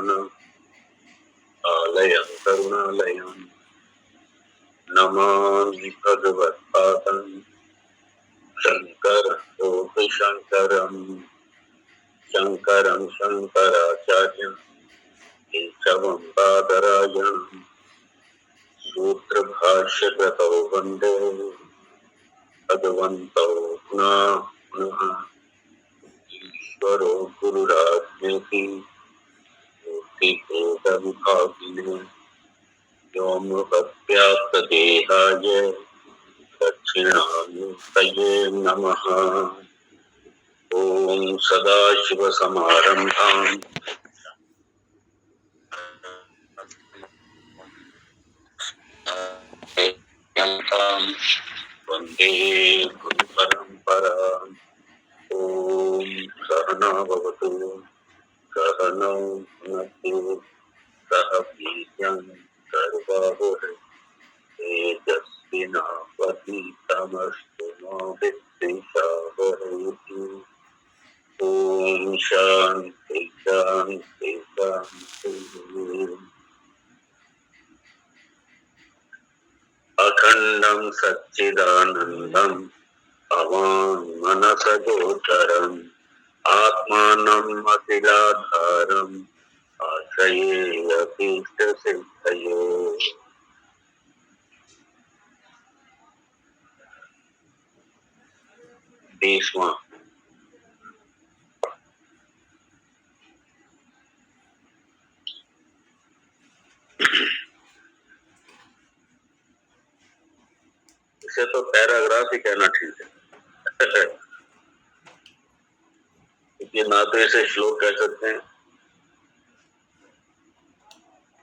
ज्ञान आलयं करुणालयं नमामि भगवत्पादं शङ्करं लोकशङ्करं शङ्करं शङ्कराचार्यं केशवं बादरायणं सूत्रभाष्यकृतौ वन्दे भगवन्तौ पुनः पुनः ईश्वरो गुरुरात्मेति मूर्तिभेदविभागिने व्योमवद्व्याप्तदेहाय दक्षिणामूर्तये नमः। ॐ सदाशिवसमारम्भाम् वन्दे गुरुपरम्पराम्। ॐ सहना भवतु सहनौ भुनक्तु सह वीर्यं कर्वावहै तेजस्विनावधीतमस्तु मा विद्विषावहै। ॐ शान्ति शान्ति शान्तिः। अखण्डं सच्चिदानन्दम् अवाङ्मनसगोचरम् आत्मानम् अखिलाधारम् आश्रये अभीष्टसिद्धये। 20वां इसे तो पैराग्राफ ही कहना ठीक है क्योंकि ना तो इसे श्लोक कह सकते हैं,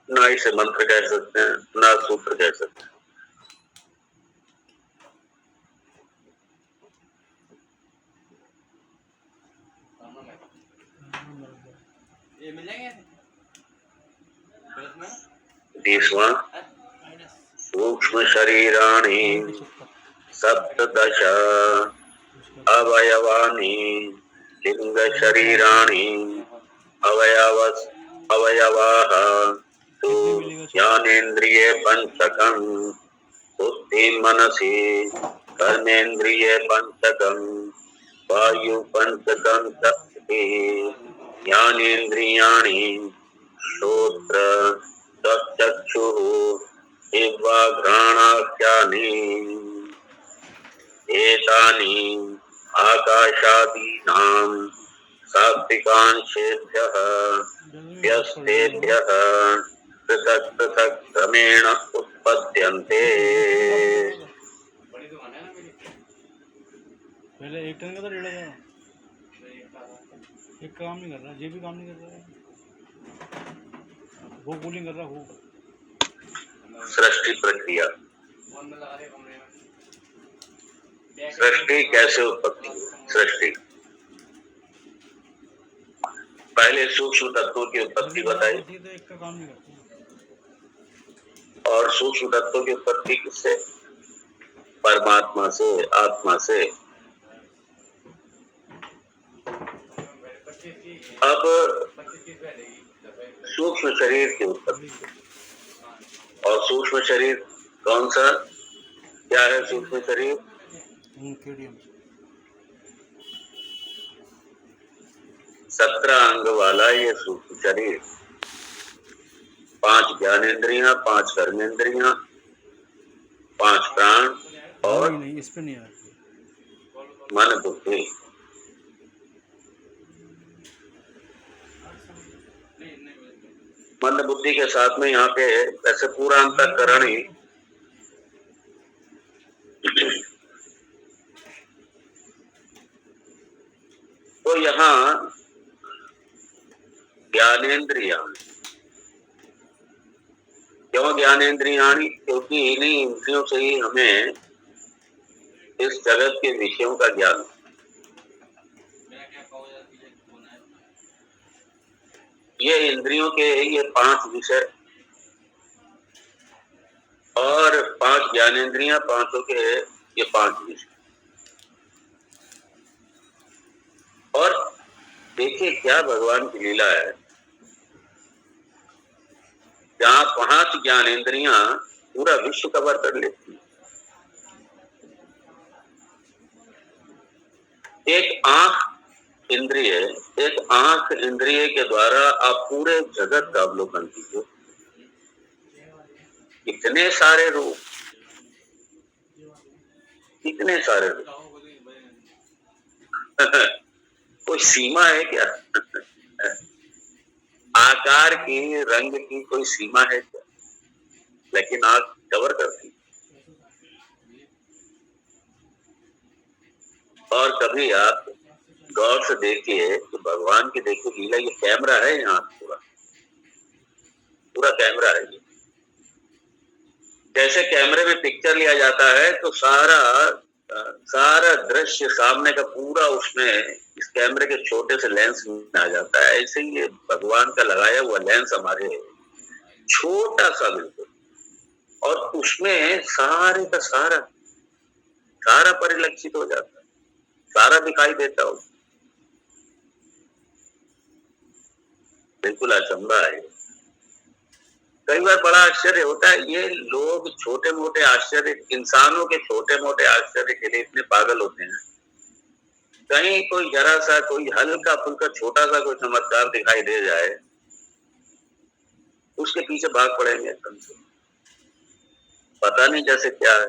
ना इसे मंत्र कह सकते हैं, ना सूत्र कह सकते हैं। ये मिल जाएंगे 20वां सूक्ष्म शरीराणि सप्तदश अवयवानि लिंग शरीराणि अवयवाः तु ज्ञानेन्द्रिये पंचकं बुद्धि मनसि कर्मेन्द्रिये पंचकं वायु पंचकं तत्ति ज्ञानेन्द्रियाणि श्रोत्र चक्षुः जिह्वाघ्राणाख्यानि एतानि आकाशादीनां सात्विकांशेभ्यः व्यस्तेभ्यः पृथक् पृथक् क्रमेण उत्पद्यन्ते। पहले एक टन का तो डेढ़ हजार एक काम नहीं कर रहा, ये भी काम नहीं कर रहा है, वो कूलिंग कर रहा हो। सृष्टि प्रक्रिया, सृष्टि कैसे उत्पत्ति हुई? सृष्टि पहले सूक्ष्म तत्वों की उत्पत्ति बताई और सूक्ष्म तत्वों की उत्पत्ति किससे? परमात्मा से, आत्मा से। अब सूक्ष्म शरीर की उत्पत्ति, और सूक्ष्म शरीर कौन सा, क्या है सूक्ष्म शरीर? 17 अंग वाला ये सूक्ष्म शरीर, 5 ज्ञानेन्द्रियां, 5 कर्मेंद्रियां, 5 प्राण और नहीं, इस पे नहीं आ मन बुद्धि। मन बुद्धि के साथ में यहाँ पे ऐसे पूरा अंतःकरण ही तो यहाँ ज्ञानेन्द्रिया, क्यों ज्ञानेन्द्रियाणि? क्योंकि इन्हीं इंद्रियों से ही हमें इस जगत के विषयों का ज्ञान। ये इंद्रियों के ये 5 विषय और 5 ज्ञानेन्द्रियां, 5 के ये 5 विषय। और देखिए क्या भगवान की लीला है जहाँ 5 ज्ञानेंद्रियां पूरा विश्व कवर कर लेती हैं। एक आंख इंद्रिय के द्वारा आप पूरे जगत का अवलोकन कीजिए। इतने सारे रूप, इतने सारे रूप कोई सीमा है क्या? आकार की, रंग की कोई सीमा है क्या? लेकिन आंख कवर करती। और कभी आप गौर से देखिए कि भगवान की देखिए लीला, ये कैमरा है, यहाँ पूरा पूरा कैमरा है ये। जैसे कैमरे में पिक्चर लिया जाता है तो सारा दृश्य सामने का पूरा उसमें इस कैमरे के छोटे से लेंस में आ जाता है। ऐसे ही ये भगवान का लगाया हुआ लेंस हमारे छोटा सा बिल्कुल, और उसमें सारे का सारा परिलक्षित हो जाता है, सारा दिखाई देता हो। बिल्कुल अचंभा है। कई बार बड़ा आश्चर्य होता है, ये लोग छोटे मोटे आश्चर्य, इंसानों के छोटे मोटे आश्चर्य के लिए इतने पागल होते हैं। कहीं कोई जरा सा, कोई हल्का फुल्का छोटा सा कोई चमत्कार दिखाई दे जाए, उसके पीछे भाग पड़ेंगे एकदम से, पता नहीं जैसे क्या है,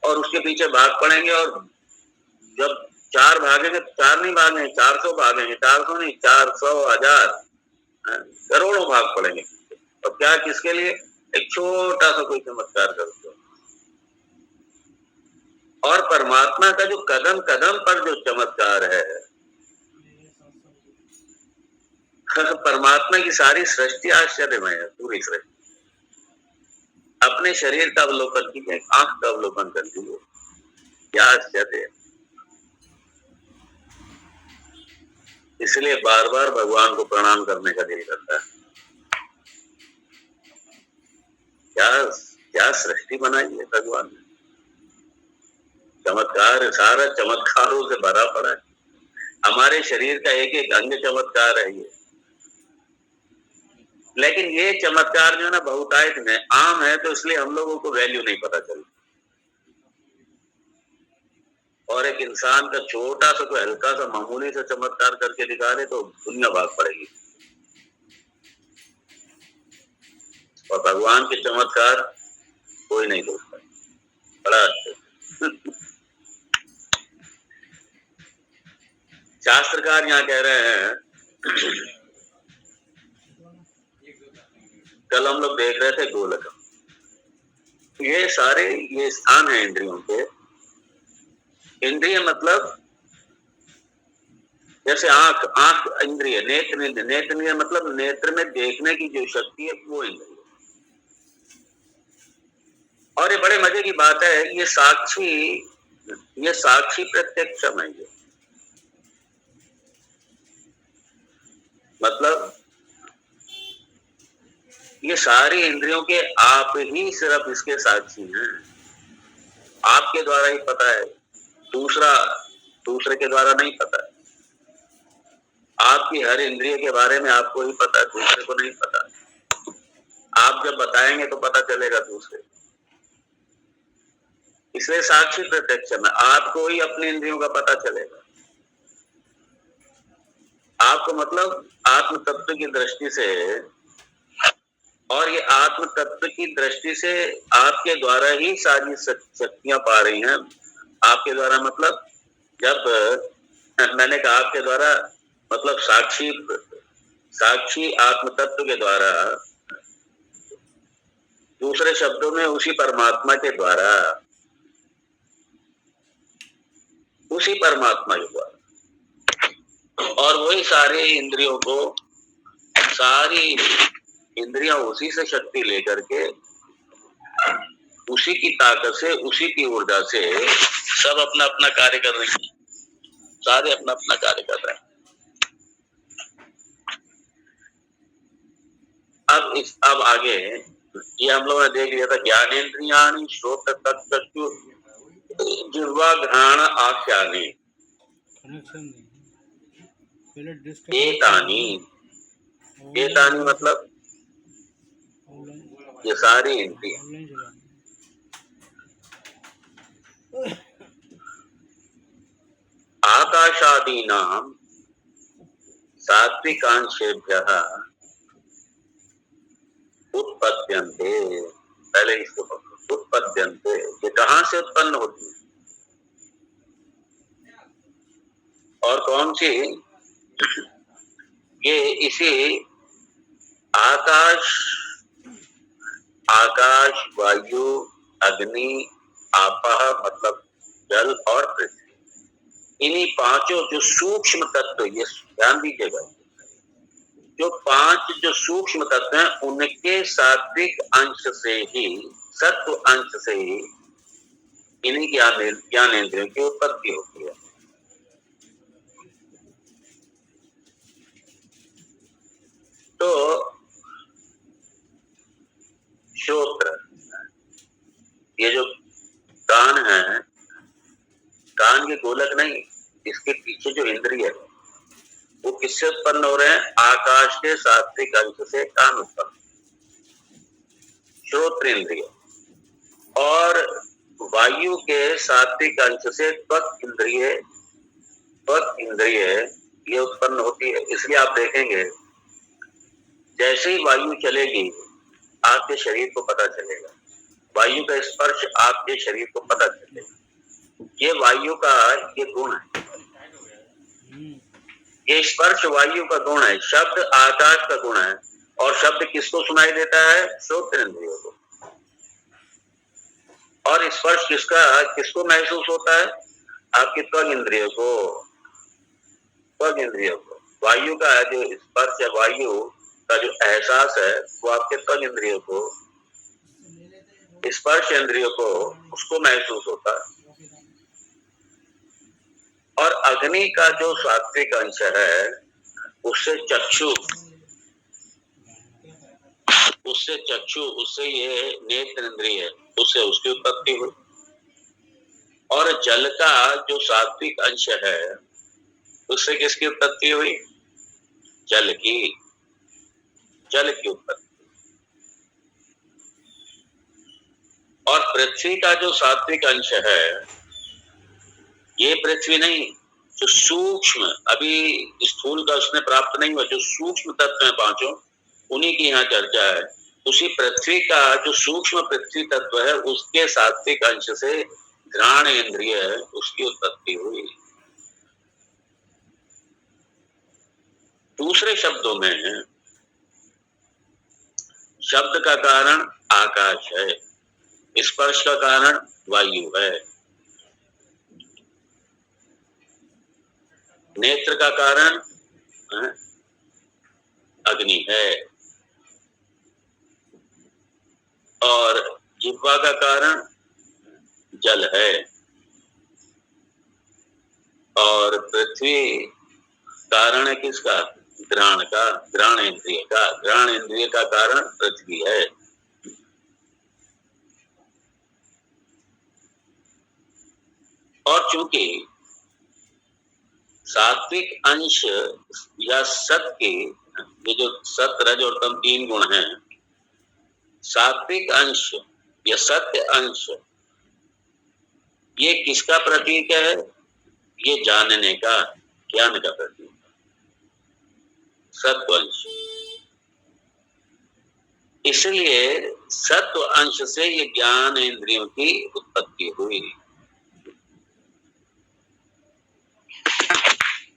और उसके पीछे भाग पड़ेंगे। और जब 4 भागेंगे, 4 नहीं भागेंगे, 400 भागेंगे, 400 नहीं, 400, 1000, करोड़ों भाग पड़ेंगे। और क्या, किसके लिए? एक छोटा सा कोई चमत्कार करते हो। और परमात्मा का जो कदम कदम पर जो चमत्कार है, परमात्मा की सारी सृष्टि आश्चर्यमय है, पूरी सृष्टि। अपने शरीर का अवलोकन कीजिए, आंख का अवलोकन कर लीजिए, क्या आश्चर्य है। इसलिए बार बार भगवान को प्रणाम करने का दिल करता है। क्या सृष्टि बनाई है भगवान ने। चमत्कार, सारा चमत्कारों से भरा पड़ा है। हमारे शरीर का एक एक अंग चमत्कार है ये। लेकिन ये चमत्कार जो है ना, बहुतायत में आम है, तो इसलिए हम लोगों को वैल्यू नहीं पता चलती। और एक इंसान का छोटा सा, कोई हल्का सा, मामूली सा चमत्कार करके दिखा दे तो दुनिया भाग पड़ेगी। और भगवान के चमत्कार कोई नहीं देखता। बड़ा अच्छा। शास्त्रकार यहाँ कह रहे हैं, कल हम लोग देख रहे थे गोलक, ये सारे ये स्थान है इंद्रियों के। इंद्रिय मतलब जैसे आंख इंद्रिय, नेत्र मतलब नेत्र में देखने की जो शक्ति है, वो इंद्रिय। और ये बड़े मजे की बात है, ये साक्षी प्रत्यक्ष है। मतलब ये सारी इंद्रियों के आप ही सिर्फ इसके साक्षी हैं। आपके द्वारा ही पता है, दूसरे के द्वारा नहीं पता है। आपकी हर इंद्रिय के बारे में आपको ही पता है, दूसरे को नहीं पता। आप जब बताएंगे तो पता चलेगा दूसरे। इसलिए साक्षी प्रत्यक्ष में आपको ही अपनी इंद्रियों का पता चलेगा। आपको मतलब आत्म तत्व की दृष्टि से, और ये आत्म तत्व की दृष्टि से आपके द्वारा ही सारी शक्तियां पा रही हैं। आपके द्वारा मतलब, जब मैंने कहा आपके द्वारा मतलब साक्षी आत्म तत्व के द्वारा, दूसरे शब्दों में उसी परमात्मा के द्वारा, उसी परमात्मा के द्वारा। और वही सारे इंद्रियों को, सारी इंद्रियां उसी से शक्ति लेकर के, उसी की ताकत से, उसी की ऊर्जा से सब अपना अपना कार्य कर रहे हैं। सारे अपना अपना कार्य कर रहे हैं। अब आगे ये हम लोगों ने देख लिया था, ज्ञानेन्द्रियाणि श्रोत्र तत्चक्षु जिह्वा घ्राण आख्यानि एतानि मतलब ये सारी इंद्रिय। ऑनलाइन चला। आकाशादीनाम सात्विकांशेभ्यः उत्पद्यन्ते। पहले इसको पकड़ो, उत्पद्यन्ते, ये कहाँ से उत्पन्न होती है और कौन सी? ये इसी आकाश, आकाश, वायु, अग्नि, आपः मतलब जल और पृथ्वी, इन्हीं पांचों जो सूक्ष्म तत्व, ये ध्यान दीजिएगा, जो पांच जो सूक्ष्म तत्व हैं उनके सात्विक अंश से ही, सत्व अंश से ही इन्हीं ज्ञानेंद्रियों की उत्पत्ति होती है। तो श्रोत्र, ये जो कान है, कान के गोलक नहीं, इसके पीछे जो इंद्रिय है वो किससे उत्पन्न हो रहे हैं? आकाश के सात्विक अंश से कान उत्पन्न, श्रोत्र इंद्रिय, और वायु के सात्विक अंश से त्वक इंद्रिय, त्वक इंद्रिय ये उत्पन्न होती है। इसलिए आप देखेंगे जैसे ही वायु चलेगी आपके शरीर को पता चलेगा, वायु का स्पर्श आपके शरीर को पता चलेगा। ये वायु का ये गुण है, ये स्पर्श वायु का गुण है, शब्द आकाश का गुण है। और शब्द किसको सुनाई देता है? श्रोत्र इंद्रियों को। और स्पर्श किसको महसूस होता है? आपके त्वक इंद्रियों को, त्वक इंद्रियों को। वायु का जो स्पर्श है, वायु का जो एहसास है वो आपके त्वक इंद्रियों को, स्पर्श इंद्रियों को, उसको महसूस होता है। और अग्नि का जो सात्विक अंश है उससे चक्षु, उससे ये नेत्र इंद्रिय है, उससे उसकी उत्पत्ति हुई। और जल का जो सात्विक अंश है उससे किसकी उत्पत्ति हुई? जल की उत्पत्ति। और पृथ्वी का जो सात्विक अंश है, ये पृथ्वी नहीं, जो सूक्ष्म, अभी स्थूल का उसने प्राप्त नहीं हुआ, जो सूक्ष्म तत्व है पांचों, उन्हीं की यहाँ चर्चा है। उसी पृथ्वी का जो सूक्ष्म पृथ्वी तत्व है उसके सात्विक अंश से घ्राण इंद्रिय है, उसकी उत्पत्ति हुई। दूसरे शब्दों में शब्द का कारण आकाश है, स्पर्श का कारण वायु है, नेत्र का कारण अग्नि है, और जिह्वा का कारण जल है, और पृथ्वी कारण है किसका? घ्राण का, घ्राण इंद्रिय का। घ्राण इंद्रिय का कारण पृथ्वी है। और चूंकि सात्विक अंश या सत के, ये जो सत, रज और तम तीन गुण हैं, सात्विक अंश या सत्य अंश, ये किसका प्रतीक है? ये जानने का, ज्ञान का प्रतीक, सत्व अंश। इसलिए सत्व अंश से ये ज्ञान इंद्रियों की उत्पत्ति हुई।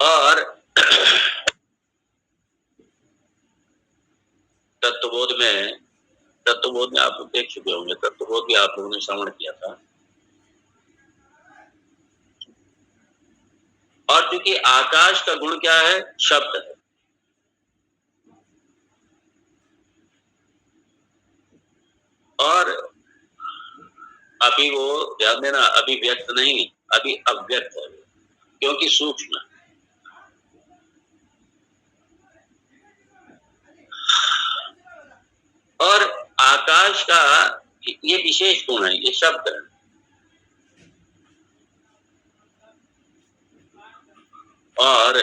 और तत्वबोध में आप लोग देख चुके होंगे, तत्वबोध भी आप लोगों ने श्रवण किया था। और क्योंकि आकाश का गुण क्या है? शब्द है। और अभी वो ध्यान देना, अभी व्यक्त नहीं, अभी अव्यक्त है, क्योंकि सूक्ष्म। और आकाश का ये विशेष गुण है, ये शब्द है। और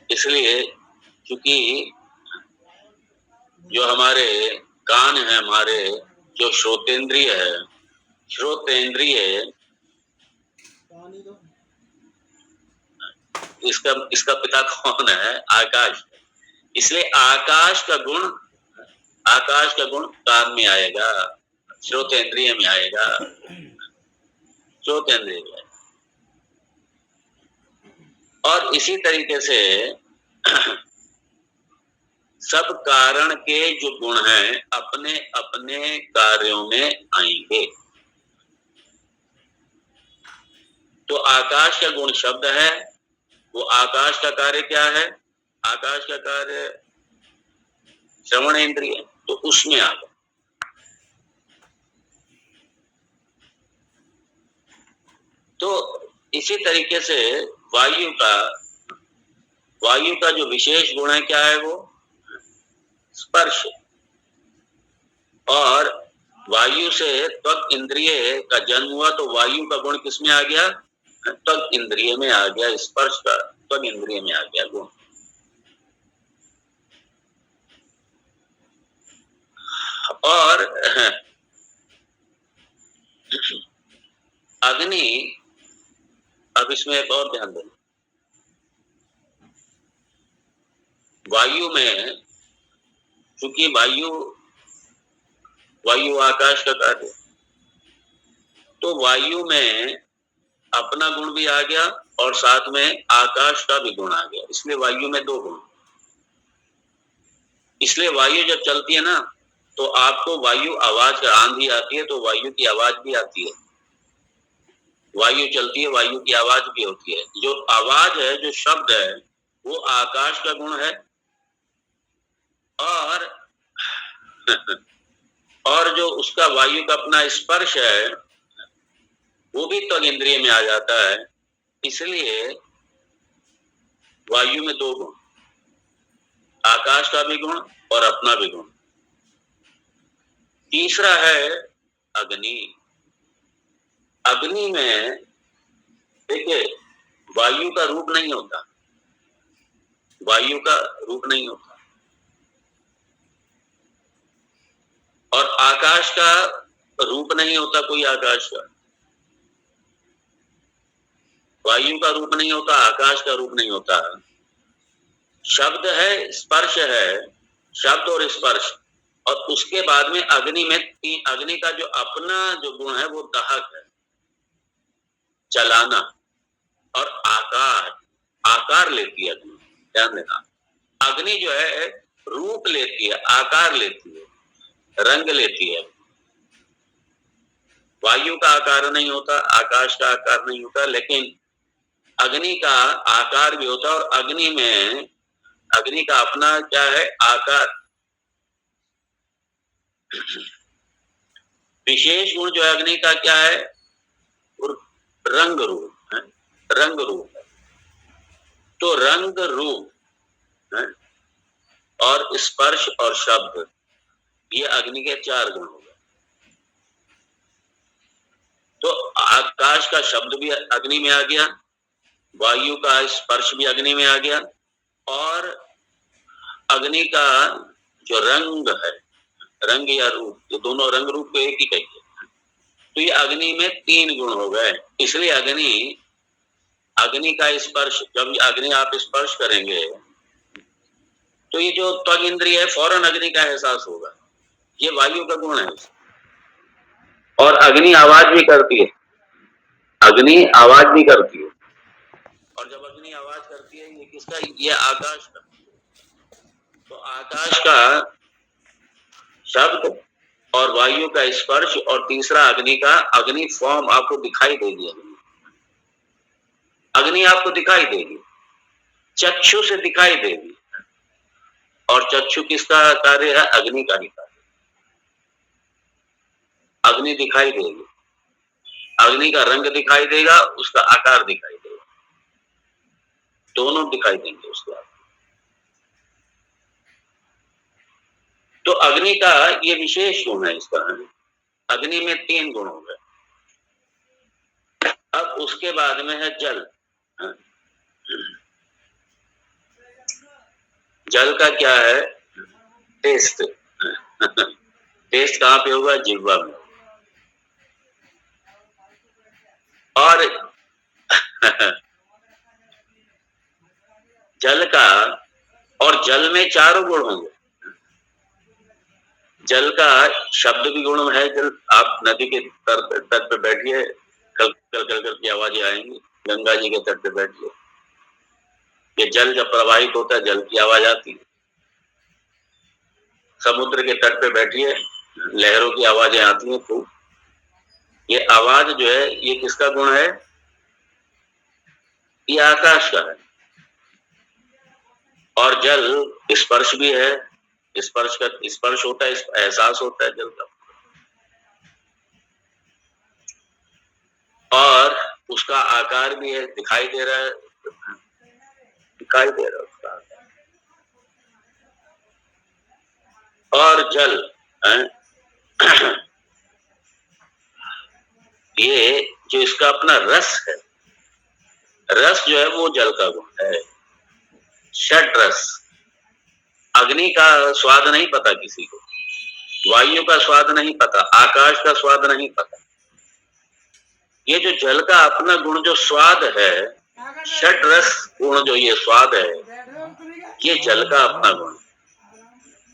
इसलिए चूंकि जो हमारे कान है हमारे, जो श्रोतेंद्रिय है, श्रोतेंद्रिय इसका इसका पिता कौन है? आकाश। इसलिए आकाश का गुण कान में आएगा, श्रोतेंद्रिय में आएगा, श्रोतेंद्रिय में। और इसी तरीके से सब कारण के जो गुण हैं अपने अपने कार्यों में आएंगे। तो आकाश का गुण शब्द है, वो आकाश का कार्य क्या है? आकाश का कार्य श्रवण इंद्रिय, तो उसमें आ गया। तो इसी तरीके से वायु का जो विशेष गुण है क्या है? वो स्पर्श। और वायु से त्वक इंद्रिय का जन्म हुआ, तो वायु का गुण किसमें आ गया? त्वक इंद्रिय में आ गया, स्पर्श का त्वक इंद्रिय में आ गया गुण। और अग्नि, अब इसमें बहुत ध्यान देना, वायु में चूंकि वायु आकाश का कार्य, तो वायु में अपना गुण भी आ गया और साथ में आकाश का भी गुण आ गया, इसलिए वायु में दो गुण। इसलिए वायु जब चलती है ना, तो आपको वायु आवाज, आंधी आती है तो वायु की आवाज भी आती है, वायु चलती है, वायु की आवाज भी होती है। जो आवाज है, जो शब्द है, वो आकाश का गुण है। और जो उसका वायु का अपना स्पर्श है, वो भी त्वक इंद्रिय में आ जाता है। इसलिए वायु में दो गुण, आकाश का भी गुण और अपना भी गुण। तीसरा है अग्नि। अग्नि में देखिए, वायु का रूप नहीं होता, वायु का रूप नहीं होता, और आकाश का रूप नहीं होता, कोई आकाश का। वायु का रूप नहीं होता, आकाश का रूप नहीं होता। शब्द है, स्पर्श है, शब्द और स्पर्श, और उसके बाद में अग्नि में अग्नि का जो अपना जो गुण है वो दाहक है, जलाना। और आकार लेती है अग्नि, ध्यान देना। अग्नि जो है रूप लेती है, आकार लेती है, रंग लेती है। वायु का आकार नहीं होता, आकाश का आकार नहीं होता, लेकिन अग्नि का आकार भी होता है। और अग्नि का अपना क्या है? आकार। विशेष गुण जो है अग्नि का क्या है? रंग रूप है, रंग रूप है। तो रंग रूप है और स्पर्श और शब्द, ये अग्नि के चार गुण हो गए। तो आकाश का शब्द भी अग्नि में आ गया, वायु का स्पर्श भी अग्नि में आ गया, और अग्नि का जो रंग है, रंग या रूप, ये दोनों रंग रूप को एक ही कहिए। तो ये अग्नि में तीन गुण हो गए। इसलिए अग्नि का स्पर्श, जब अग्नि आप स्पर्श करेंगे तो ये जो त्वक इंद्रिय है फौरन अग्नि का एहसास होगा, ये वायु का गुण है। और अग्नि आवाज भी करती है, अग्नि आवाज भी करती है। और जब अग्नि आवाज करती है, ये किसका? ये आकाश का। तो आकाश का शब्द और वायु का स्पर्श, और तीसरा अग्नि का, अग्नि फॉर्म आपको दिखाई देगी। अग्नि आपको दिखाई देगी, चक्षु से दिखाई देगी। और चक्षु किसका कार्य है? अग्नि का ही कार्य। अग्नि दिखाई देगी, अग्नि का रंग दिखाई देगा, उसका आकार दिखाई देगा, दोनों दिखाई देंगे उसको। तो अग्नि का ये विशेष गुण है इसका। अग्नि में तीन गुण हो गए। अब उसके बाद में है जल। जल का क्या है? टेस्ट। टेस्ट कहाँ पे होगा? जिह्वा में। और जल का, और जल में चारों गुण होंगे। जल का शब्द भी गुण है। जल, आप नदी के तट पे बैठिए, कल कल कल कल की आवाजें आएंगी। गंगा जी के तट पे बैठिए, ये जल जब प्रवाहित होता है जल की आवाज आती है। समुद्र के तट पे बैठिए, लहरों की आवाजें आती हैं खूब। ये आवाज जो है ये किसका गुण है? ये आकाश का है। और जल स्पर्श भी है, स्पर्श होता है, एहसास होता है जल का। और उसका आकार भी है, दिखाई दे रहा है, दिखाई दे रहा है उसका आकार। और जल ये जो इसका अपना रस है, रस जो है वो जल का गुण है। षड रस। अग्नि का स्वाद नहीं पता किसी को, वायु का स्वाद नहीं पता, आकाश का स्वाद नहीं पता। ये जो जल का अपना गुण जो स्वाद है, षड रस गुण जो ये स्वाद है, ये जल का अपना गुण।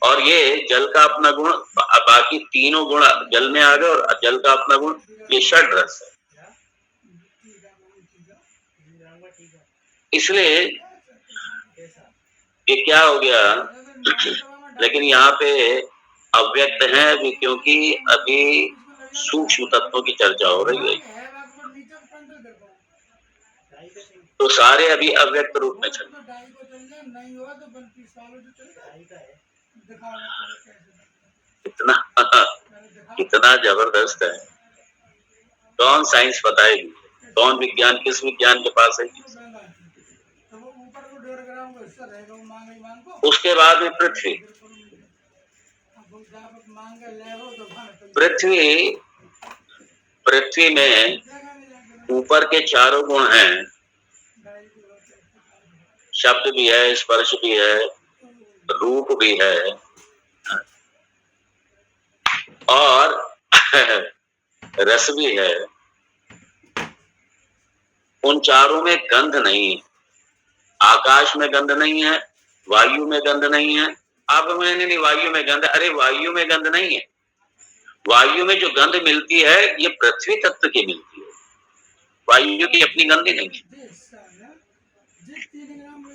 और ये जल का अपना गुण, बाकी तीनों गुण जल में आ गए, और जल का अपना गुण ये षड रस है। इसलिए ये क्या हो गया? लेकिन यहाँ पे अव्यक्त है अभी, क्योंकि अभी सूक्ष्म तत्वों की चर्चा हो रही है, तो सारे अभी अव्यक्त रूप में चल। इतना इतना जबरदस्त है, कौन साइंस बताएगी? कौन विज्ञान, किस विज्ञान के पास है? उसके बाद में पृथ्वी। पृथ्वी में ऊपर के चारों गुण हैं, शब्द भी है, स्पर्श भी है, रूप भी है, और रस भी है। उन चारों में गंध नहीं है। आकाश में गंध नहीं है, वायु में गंध नहीं है। आप मैंने नहीं, वायु में गंध, अरे वायु में गंध नहीं है। वायु में जो गंध मिलती है ये पृथ्वी तत्व की मिलती है, वायु की अपनी गंध ही नहीं है।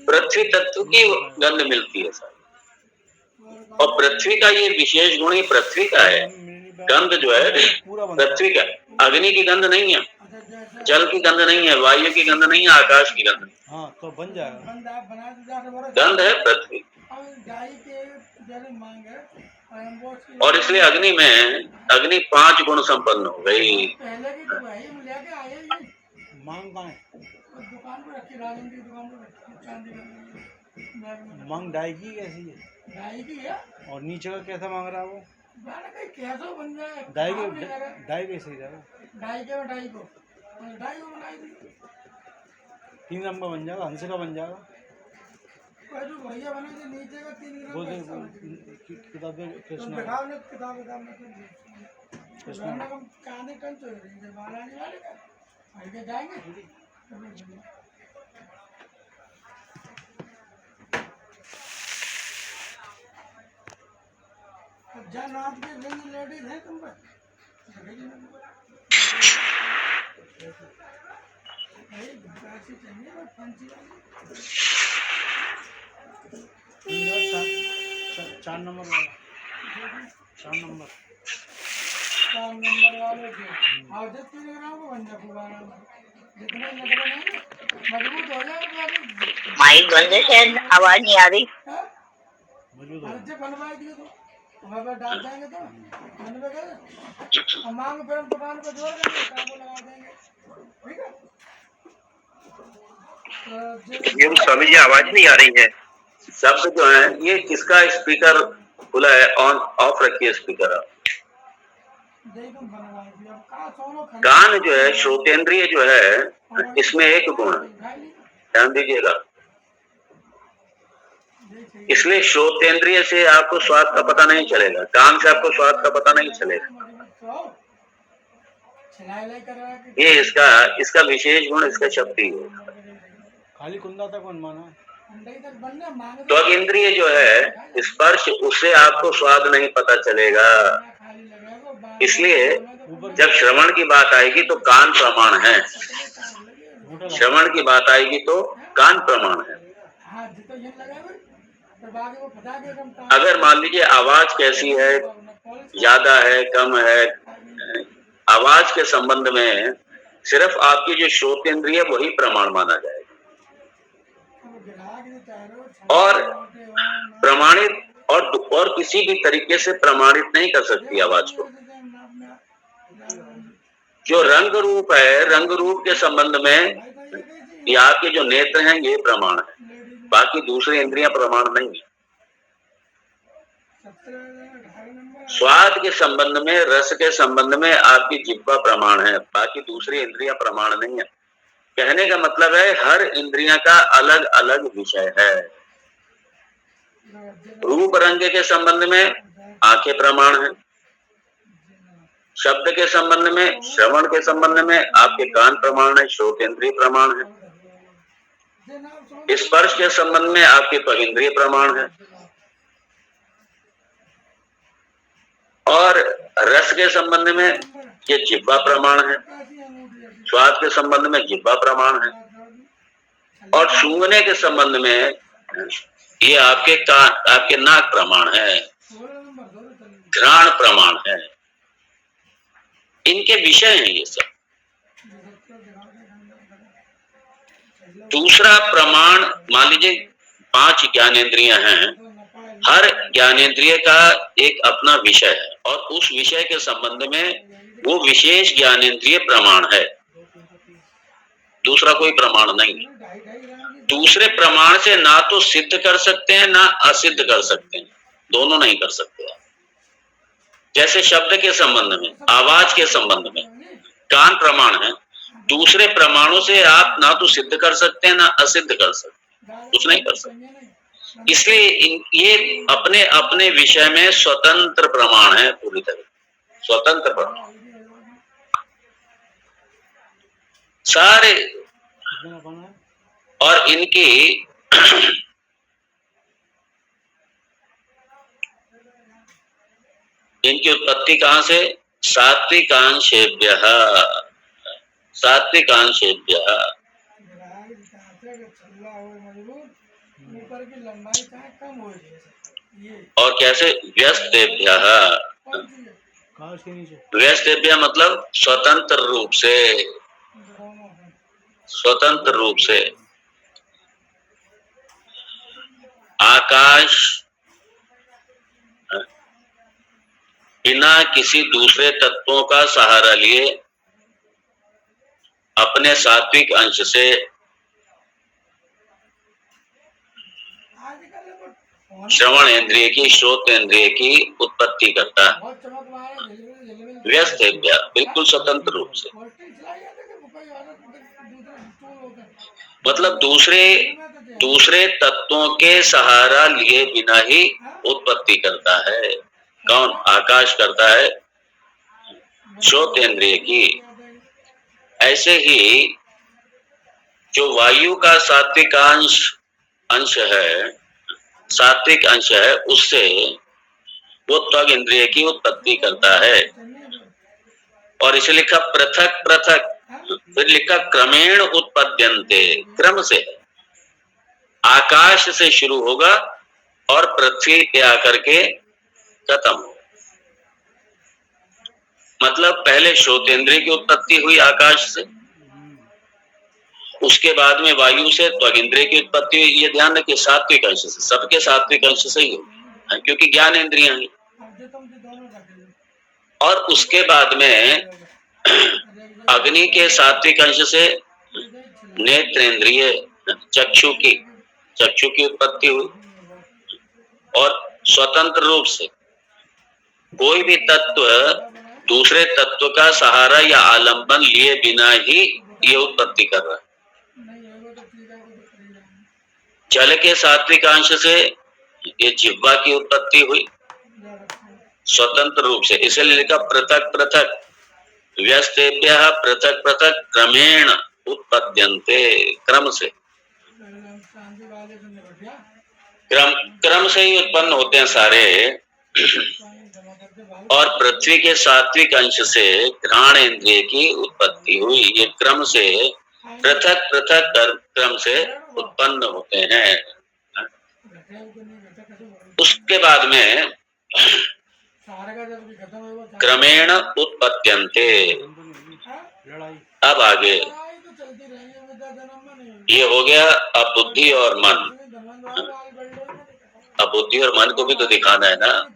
पृथ्वी तत्व की गंध मिलती है सर। और पृथ्वी का ये विशेष गुण ही पृथ्वी का है, गंध जो है पृथ्वी का। अग्नि की गंध नहीं है, जल की गंध नहीं है, वायु की गंध नहीं है, आकाश की गंध। हाँ तो बन जाएगा। गंध है पृथ्वी। और इसलिए अग्नि में, अग्नि 5 गुण संपन्न हो गई। मांग कहाँ है? मांग डाई की कैसी है? और नीचे का कैसा मांग रहा है वो? डाई कैसे जाएगा? 3 नंबर बन जाएगा, हंस का बन जाएगा। वो किताब कृष्ण लेडीज है तुम पर। चार नंबर वाला, 4 नंबर वाले थे। और जब 3 ग्राम को बन जाए जितना मजबूत हो जाए। माइक बंद है, शायद आवाज नहीं आ रही। बनवाई दिए तो वहाँ पर डाल जाएंगे तो बनवा गए, मांग फिर हम दुकान को जोड़ देंगे, काबू लगा देंगे। ठीक है। ये स्वामी जी आवाज नहीं आ रही है। शब्द जो है ये किसका स्पीकर खुला है? ऑन ऑफ रखिए स्पीकर आप। कान जो है, श्रोतेंद्रिय जो है, इसमें एक गुण है, ध्यान दीजिएगा। इसलिए श्रोतेंद्रिय से आपको स्वाद का पता नहीं चलेगा, कान से आपको स्वाद का पता नहीं चलेगा। ये इसका विशेष गुण, इसका शक्ति है। खाली कुंदा तक कौन माना त्वक इंद्रिय जो है स्पर्श, उससे आपको स्वाद नहीं पता चलेगा। इसलिए जब श्रवण की बात आएगी तो कान प्रमाण है, श्रवण की बात आएगी तो कान प्रमाण है। अगर मान लीजिए आवाज कैसी है, ज्यादा है कम है, आवाज के संबंध में सिर्फ आपकी जो श्रोतेंद्रिय वही प्रमाण माना जाएगा, और प्रमाणित और किसी भी तरीके से प्रमाणित नहीं कर सकती आवाज को। जो रंग रूप है, रंग रूप के संबंध में ये आपके जो नेत्र हैं ये प्रमाण है, बाकी दूसरी इंद्रियां प्रमाण नहीं है। स्वाद के संबंध में, रस के संबंध में आपकी जिह्वा प्रमाण है, बाकी दूसरी इंद्रियां प्रमाण नहीं है। कहने का मतलब है हर इंद्रियां का अलग अलग विषय है। रूप रंग के संबंध में आंखें प्रमाण है, शब्द के संबंध में, श्रवण के संबंध में आपके कान प्रमाण है, श्रोतेंद्रिय प्रमाण है, स्पर्श के संबंध में आपके त्वगिंद्रिय प्रमाण है, और रस के संबंध में ये जिह्वा प्रमाण है, स्वाद के संबंध में जिह्वा प्रमाण है, और सूंघने के संबंध में ये आपके नाक प्रमाण है, घ्राण प्रमाण है। इनके विषय हैं ये सब। दूसरा प्रमाण, मान लीजिए 5 ज्ञानेंद्रियां हैं, हर ज्ञानेंद्रिय का एक अपना विषय है, और उस विषय के संबंध में वो विशेष ज्ञानेंद्रिय प्रमाण है, दूसरा कोई प्रमाण नहीं है। दूसरे प्रमाण से ना तो सिद्ध कर सकते हैं ना असिद्ध कर सकते हैं, दोनों नहीं कर सकते। जैसे शब्द के संबंध में, आवाज के संबंध में कान प्रमाण है, दूसरे प्रमाणों से आप ना तो सिद्ध कर सकते हैं ना असिद्ध कर सकते, कुछ नहीं कर सकते। इसलिए ये अपने अपने विषय में स्वतंत्र प्रमाण है, पूरी तरह स्वतंत्र प्रमाण सारे। और इनकी उत्पत्ति कहां से? सात्विकांशेभ्यः, सात्विकांशेभ्यः। और कैसे? व्यस्तेभ्यः, व्यस्तेभ्यः मतलब स्वतंत्र रूप से, स्वतंत्र रूप से। आकाश बिना किसी दूसरे तत्वों का सहारा लिए अपने सात्विक अंश से श्रवण इंद्रिय की, श्रोत इंद्रिय की उत्पत्ति करता है। व्यस्त है, बिल्कुल स्वतंत्र रूप से, मतलब दूसरे तत्वों के सहारा लिए बिना ही उत्पत्ति करता है। कौन? आकाश करता है श्रोत इंद्रिय की। ऐसे ही जो वायु का सात्विक अंश है, सात्विक अंश है, उससे वो त्वग इंद्रिय की उत्पत्ति करता है। और इसे लिखा पृथक पृथक, फिर लिखा क्रमेण उत्पद्यन्ते, क्रम से। आकाश से शुरू होगा और पृथ्वी पे आकर के खत्म हो। मतलब पहले श्रोतेंद्रिय की उत्पत्ति हुई आकाश से, उसके बाद में वायु से त्वगिंद्रिय की उत्पत्ति हुई। ये ध्यान रखिए, सात्विक अंश से, सबके सात्विक अंश से ही हो, क्योंकि ज्ञान इंद्रियां हैं। और उसके बाद में अग्नि के सात्विक अंश से नेत्रेंद्रिय, चक्षु की उत्पत्ति हुई। और स्वतंत्र रूप से कोई भी तत्व दूसरे तत्व का सहारा या आलंबन लिए बिना ही ये उत्पत्ति कर रहा है। जल के सात्विक अंश से ये जिह्वा की उत्पत्ति हुई स्वतंत्र रूप से, इसलिए लिखा पृथक पृथक व्यस्तेभ्यः पृथक पृथक क्रमेण उत्पद्यन्ते, क्रम से, शांति वाले से निपट गया क्रम क्रम से ही उत्पन्न होते हैं सारे। और पृथ्वी के सात्विक अंश से घ्राण इंद्रिय की उत्पत्ति हुई, ये क्रम से पृथक पृथक क्रम से उत्पन्न होते हैं। उसके बाद में क्रमेण उत्पद्यन्ते, अब आगे ये हो गया अब बुद्धि और मन। अब बुद्धि और मन को भी तो दिखाना है ना।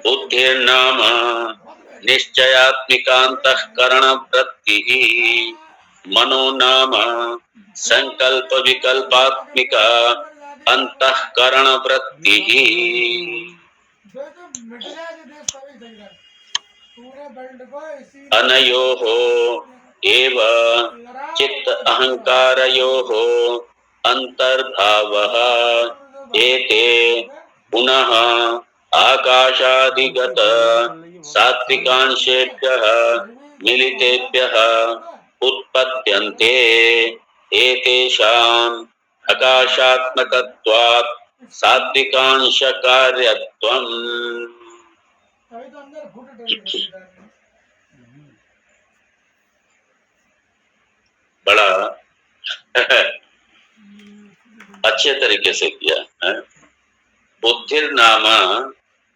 बुद्धिर्नाम निश्चयात्मिकान्तःकरण वृत्तिः, मनो नाम संकल्प विकल्पात्मिका अंतःकरण वृत्तिः। अनयोः एव चित्त अहंकारयोः अंतर्भावः एते पुनः आकाशादिगत सात्विकांशेभ्यः मिलितेभ्यः उत्पद्यन्ते, एतेषाम् आकाशात्मकत्वात् सात्विकांश कार्यत्वम्। बड़ा अच्छे तरीके से किया है। बुद्धिर्नाम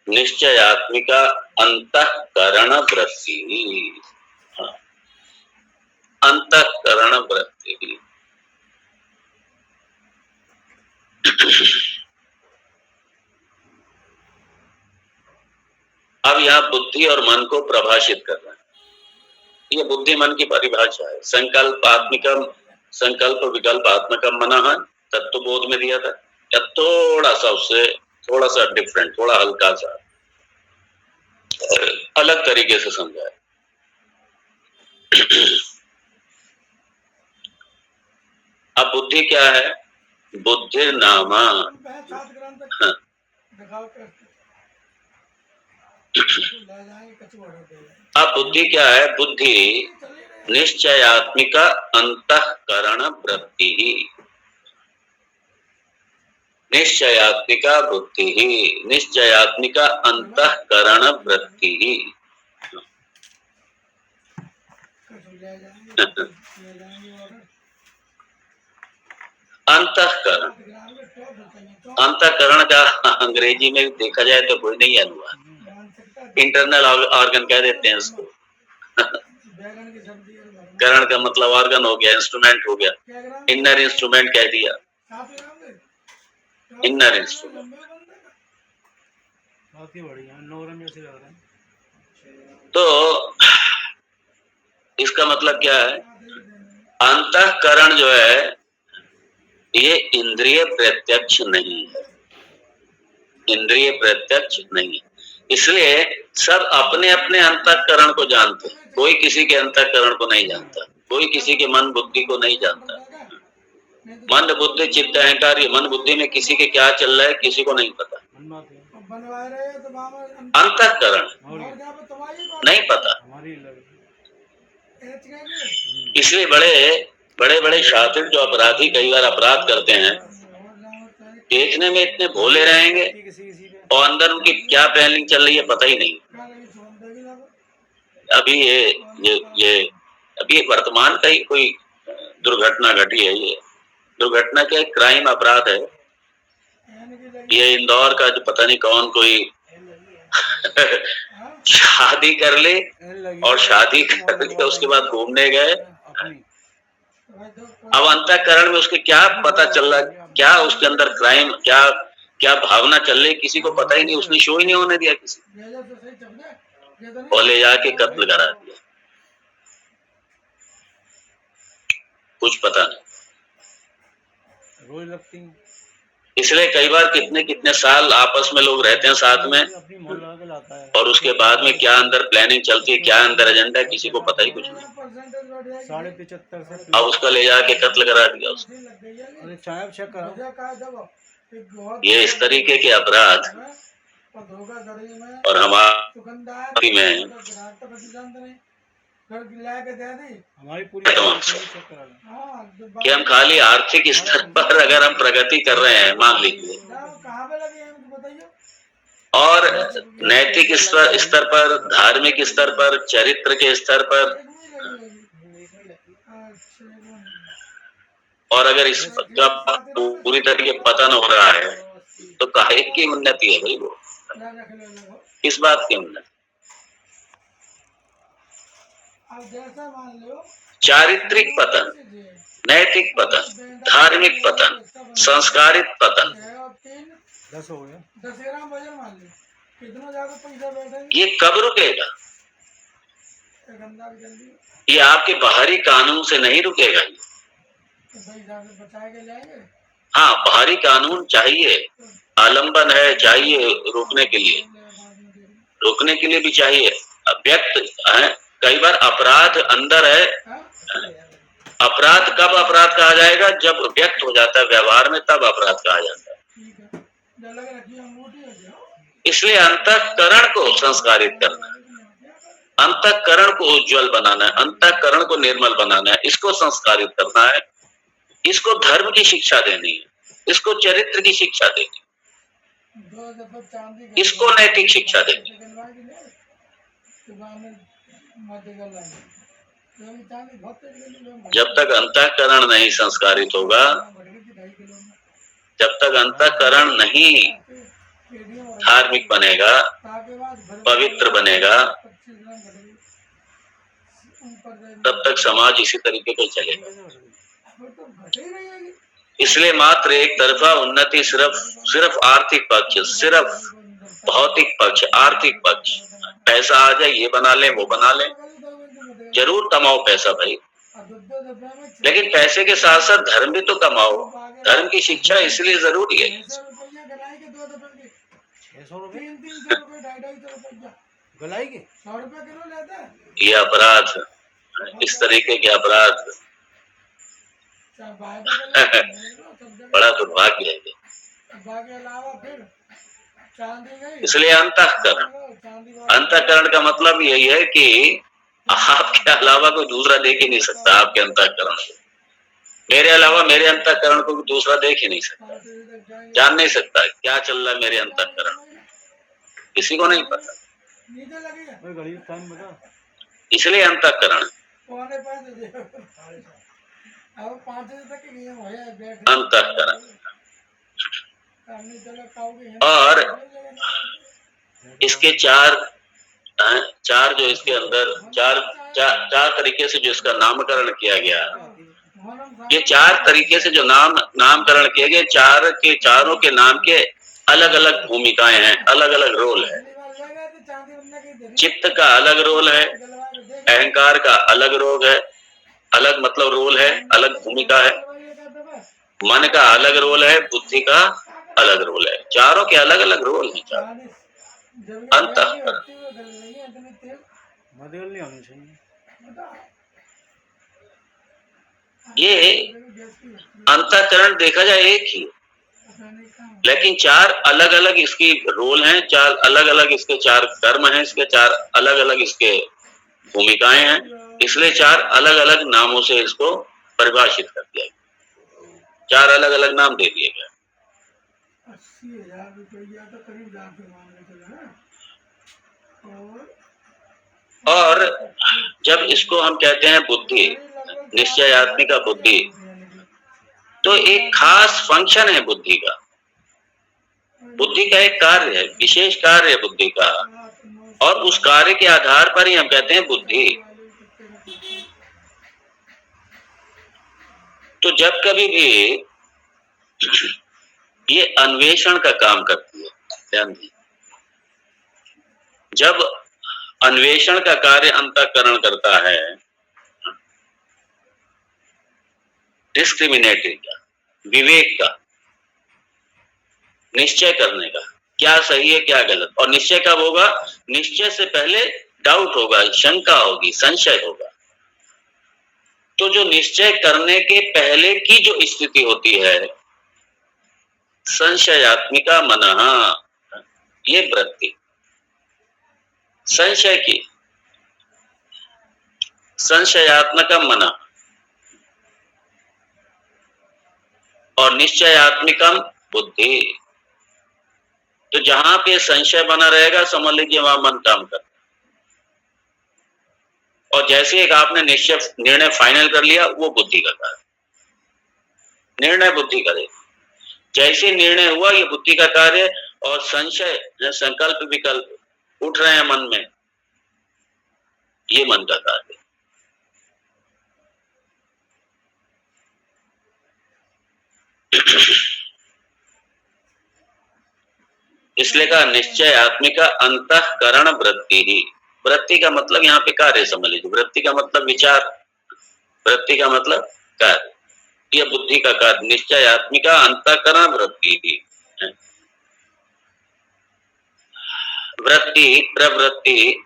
निश्चयात्मिका अंतःकरण वृत्ति, अंतःकरण वृत्ति। अब यहाँ बुद्धि और मन को प्रभाषित कर रहा है। ये बुद्धि मन की परिभाषा है। संकल्पात्मिकम, संकल्प विकल्पात्मकम मनः तत्वबोध में दिया था, या थोड़ा सा उससे थोड़ा सा डिफरेंट, थोड़ा हल्का सा अलग तरीके से समझाया। अब बुद्धि क्या है? बुद्धिर्नामा, अब बुद्धि क्या है? बुद्धि निश्चयात्मिका अंतःकरण वृत्ति, निश्चयात्मिका बुद्धि, निश्चयात्मिका अंतःकरण वृत्ति। अंतःकरण, अंतःकरण का अंग्रेजी में देखा जाए तो कोई नहीं हुआ, इंटरनल ऑर्गन कह देते हैं उसको। करण का मतलब ऑर्गन हो गया, इंस्ट्रूमेंट हो गया, इनर इंस्ट्रूमेंट कह दिया, इनर इंस्ट्रूमेंट। तो इसका मतलब क्या है? अंतःकरण जो है ये इंद्रिय प्रत्यक्ष नहीं है, इंद्रिय प्रत्यक्ष नहीं, इसलिए सब अपने अपने अंतःकरण को जानते हैं। कोई किसी के अंतःकरण को नहीं जानता, कोई किसी के मन बुद्धि को नहीं जानता। मन बुद्धि चित्त अहंकार, ये मन बुद्धि में किसी के क्या चल रहा है किसी को नहीं पता। अंतःकरण नहीं पता, इसलिए बड़े बड़े शातिर जो अपराधी कई बार अपराध करते हैं, देखने में इतने भोले रहेंगे और अंदर उनकी क्या प्लानिंग चल रही है पता ही नहीं। अभी अभी वर्तमान का ही कोई दुर्घटना घटी है। ये दुर्घटना क्या, क्राइम अपराध है। ये इंदौर का जो पता नहीं कौन कोई शादी कर ले और शादी करके उसके बाद घूमने गए। अब अंतःकरण में उसके क्या पता चल रहा, क्या उसके अंदर क्राइम, क्या क्या भावना चल रही, किसी को पता ही नहीं। उसने शो ही नहीं होने दिया किसी, और ले जाके कत्ल करा दिया, कुछ पता नहीं। इसलिए कई बार कितने कितने साल आपस में लोग रहते हैं साथ में, और उसके बाद में क्या अंदर प्लानिंग चलती है, क्या अंदर एजेंडा, किसी को पता ही कुछ नहीं। 75 से अब उसका ले जाके कत्ल करा दिया उसको। ये इस तरीके के अपराध और हमारी में हमारी पूरी कि हम खाली आर्थिक स्तर पर अगर हम प्रगति कर रहे हैं, मान लीजिए, और नैतिक स्तर पर, धार्मिक स्तर पर, चरित्र के स्तर पर, और अगर इसका पूरी तरीके पतन हो रहा है तो काहे की उन्नति है भाई? वो किस बात की उन्नति? चारित्रिक पतन, नैतिक पतन, धार्मिक पतन, संस्कारित पतन, 10 हो गया। 10 ग्राम वजन मान लो, कितना ज्यादा पैसा बैठेगा? ये कब रुकेगा? ये आपके बाहरी कानून से नहीं रुकेगा। हाँ, बाहरी कानून चाहिए, आलम्बन है, चाहिए रोकने के लिए, रोकने के लिए भी चाहिए। व्यक्त है, कई बार अपराध अंदर है। अपराध कब अपराध कहा जाएगा? जब व्यक्त हो जाता है व्यवहार में, तब अपराध कहा जाता है। इसलिए अंतःकरण को संस्कारित करना, अंतःकरण को उज्जवल बनाना है, अंतःकरण को निर्मल बनाना है, इसको संस्कारित करना है, इसको धर्म की शिक्षा देनी है, इसको चरित्र की शिक्षा देनी, इसको नैतिक शिक्षा देनी। जब तक अंतःकरण नहीं संस्कारित होगा, जब तक अंतःकरण नहीं धार्मिक बनेगा, पवित्र बनेगा, तब तक समाज इसी तरीके से चलेगा। इसलिए मात्र एक तरफा उन्नति, सिर्फ आर्थिक पक्ष, सिर्फ भौतिक पक्ष, आर्थिक पक्ष, पैसा आ जाए, ये बना ले, वो बना ले, जरूर कमाओ पैसा भाई, लेकिन पैसे के साथ साथ धर्म भी तो कमाओ। धर्म की शिक्षा इसलिए जरूरी है। ये अपराध, इस तरीके के अपराध बड़ा दुर्भाग्य है। इसलिए अंतःकरण का मतलब यही है कि आपके अलावा कोई दूसरा देख ही नहीं सकता आपके अंतःकरण को। मेरे अलावा मेरे अंतःकरण को दूसरा देख ही नहीं सकता, जान नहीं सकता क्या चल रहा है मेरे अंतःकरण, किसी को नहीं पता। इसलिए अंतःकरण, अंतःकरण। और इसके चार जो इसके अंदर चार तरीके से जो इसका नामकरण किया गया, ये 4 तरीके से जो नामकरण किए गए, चारों के नाम के अलग अलग भूमिकाएं हैं, अलग अलग रोल है। चित्त का अलग रोल है, अहंकार का अलग रोल है, अलग मतलब रोल है, अलग भूमिका है, मन का अलग रोल है, बुद्धि का अलग रोल है, चारों के अलग अलग रोल है। अंतःकरण, ये अंतःकरण देखा जाए एक ही, लेकिन 4 अलग अलग इसकी रोल हैं, 4 अलग अलग इसके 4 कर्म हैं, इसके 4 अलग अलग इसके भूमिकाएं हैं। इसलिए 4 अलग अलग नामों से इसको परिभाषित कर दिया गया, 4 अलग अलग नाम दे दिए गए। 80,000 रुपया तो करीब और जब इसको हम कहते हैं बुद्धि, निश्चयात्मिका बुद्धि, तो एक खास फंक्शन है बुद्धि का। बुद्धि का एक कार्य है, विशेष कार्य है बुद्धि का, और उस कार्य के आधार पर ही हम कहते हैं बुद्धि। तो जब कभी भी ये अन्वेषण का काम करती है, ध्यान दीजिए, जब अन्वेषण का कार्य अंतःकरण करता है, डिस्क्रिमिनेटिंग का, विवेक का, निश्चय करने का, क्या सही है क्या गलत। और निश्चय कब होगा? निश्चय से पहले डाउट होगा, शंका होगी, संशय होगा। तो जो निश्चय करने के पहले की जो स्थिति होती है, संशयात्मिका मनः, ये वृत्ति संशय की, संशयात्मका मनः और निश्चयात्मिकम बुद्धि। तो जहां पे संशय बना रहेगा समझ लीजिए वहां मन काम कर। और जैसे एक आपने निश्चय निर्णय फाइनल कर लिया, वो बुद्धि का कार्य, निर्णय बुद्धि करेगा। जैसे निर्णय हुआ ये बुद्धि का कार्य, और संशय संकल्प विकल्प उठ रहे हैं मन में, ये मन का कार्य। इसलिए कहा निश्चय आत्मिका अंतःकरण वृत्ति ही। वृत्ति का मतलब यहाँ पे कार्य समझ लीजिए। वृत्ति का मतलब विचार, वृत्ति का मतलब कार्य, यह बुद्धि का कार्य। निश्चय आत्मिका अंतःकरण वृत्ति ही। वृत्ति, प्रवृत्ति,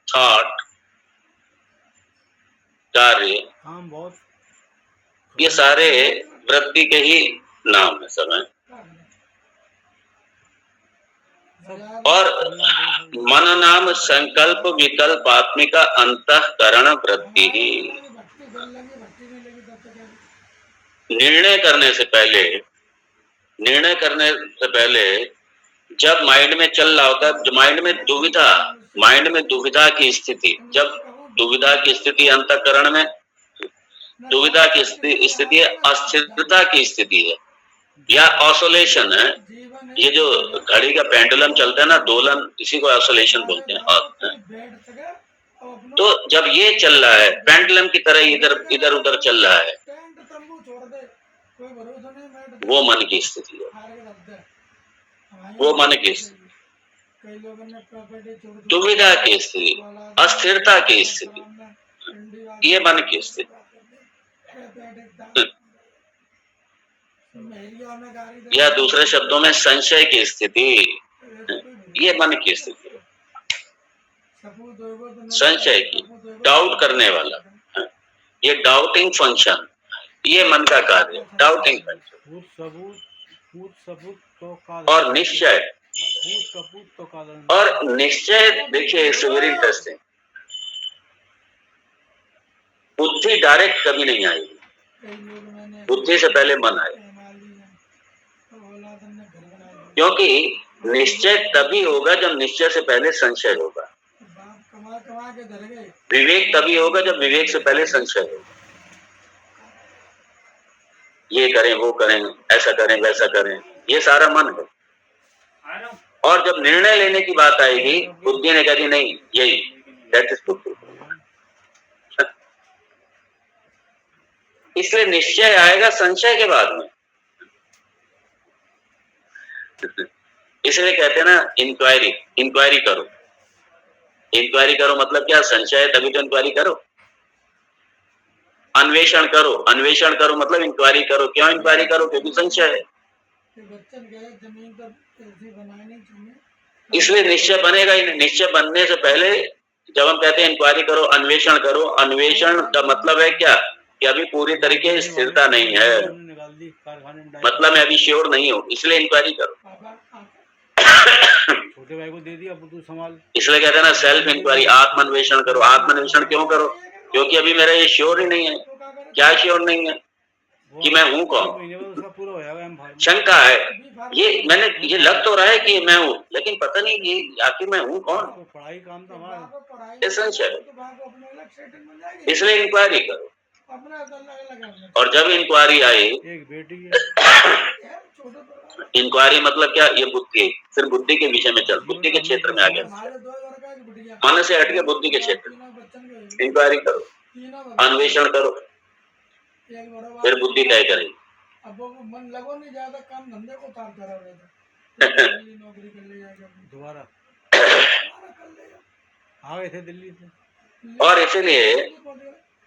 थॉट, कार्य, ये सारे वृत्ति के ही नाम है सब हैं। और मन नाम संकल्प विकल्पात्मिका अंतःकरण वृत्ति ही। निर्णय करने से पहले जब माइंड में चल रहा होता है, माइंड में दुविधा की स्थिति, जब दुविधा की स्थिति अंतःकरण में, दुविधा की स्थिति है, अस्थिरता की स्थिति है या ऑसोलेशन है। ये जो घड़ी का पेंडुलम चलता है ना, दोलन, इसी को ऑसोलेशन बोलते हैं। तो जब ये चल रहा है पेंडुलम की तरह, इधर उधर चल रहा है, वो मन की स्थिति है, वो मन की स्थिति, दुविधा की स्थिति, अस्थिरता की स्थिति, ये मन की स्थिति, या दूसरे शब्दों में संशय की स्थिति, ये मन की स्थिति, संशय की, डाउट करने वाला, ये डाउटिंग फंक्शन, ये मन का कार्य, डाउटिंग फंक्शन। और निश्चय, और निश्चय देखिए इट्स वेरी इंटरेस्टिंग। बुद्धि डायरेक्ट कभी नहीं आएगी, बुद्धि से पहले मन आएगा। क्योंकि निश्चय तभी होगा जब निश्चय से पहले संशय होगा, विवेक तभी होगा जब विवेक से पहले संशय होगा। ये करें वो करें, ऐसा करें वैसा करें, ये सारा मन है। और जब निर्णय लेने की बात आएगी, बुद्धि ने कहा नहीं यही, दैट इज बुद्धि। इसलिए निश्चय आएगा संशय के बाद में। इसलिए कहते हैं ना इंक्वायरी करो। इंक्वायरी करो मतलब क्या? संशय है तभी तो इंक्वायरी करो। अन्वेषण करो मतलब इंक्वायरी करो। क्यों इंक्वायरी करो? क्योंकि संशय है। इसलिए निश्चय बनेगा ही नहीं। निश्चय बनने से पहले जब हम कहते हैं इंक्वायरी करो, अन्वेषण करो, अन्वेषण का मतलब है क्या? कि अभी पूरी तरीके से स्थिरता नहीं है, मतलब मैं अभी श्योर नहीं हूँ, इसलिए इंक्वायरी करो। छोटे भाई को दे दिया, अब तू संभाल। इसलिए कहते हैं ना सेल्फ इंक्वायरी, आत्मान्वेषण करो। आत्मान्वेषण क्यों करो? क्योंकि अभी मेरा ये श्योर ही नहीं है। क्या श्योर नहीं है? कि मैं हूँ कौन? शंका है। ये लग तो रहा है कि मैं हूँ, लेकिन पता नहीं ये आखिर मैं हूँ कौन? पढ़ाई काम था हमारा, ये संशय। इसलिए इंक्वायरी करो। और जब इंक्वायरी आए, एक बेटी है, इंक्वायरी मतलब क्या? ये बुद्धि, फिर बुद्धि के विषय में चल, बुद्धि के क्षेत्र में आ गया, मन से हट के बुद्धि के क्षेत्र में इंक्वायरी करो, अन्वेषण करो, फिर बुद्धि तय करेगी। अब वो मन लगो नहीं ज्यादा काम धंधे को तार करा नौकरी कर ले जाएगा दोबारा आ गए थे दिल्ली से। और इसलिए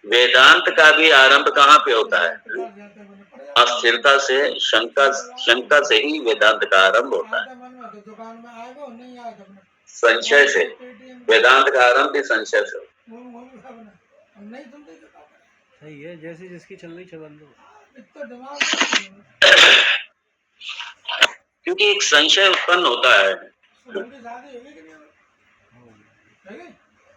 वेदांत का भी आरंभ कहाँ पे होता है? प्रकाश जाते बने पड़ जाते अस्थिरता से, शंका से ही वेदांत का आरंभ होता है। आते मन में तो दुकान में आएगा नहीं आएगा अपने संशय से। पेटीएम वेदांत का आरंभ भी संशय से। घूम घूम के अपने हम नहीं सुनते तो क्या करें? सही है, जैसे जिसकी चल रही चलन दो। इतना दिमाग नहीं क्योंकि एक संशय उत्पन्न होता है उनकी शादी होगी कि नहीं होगी?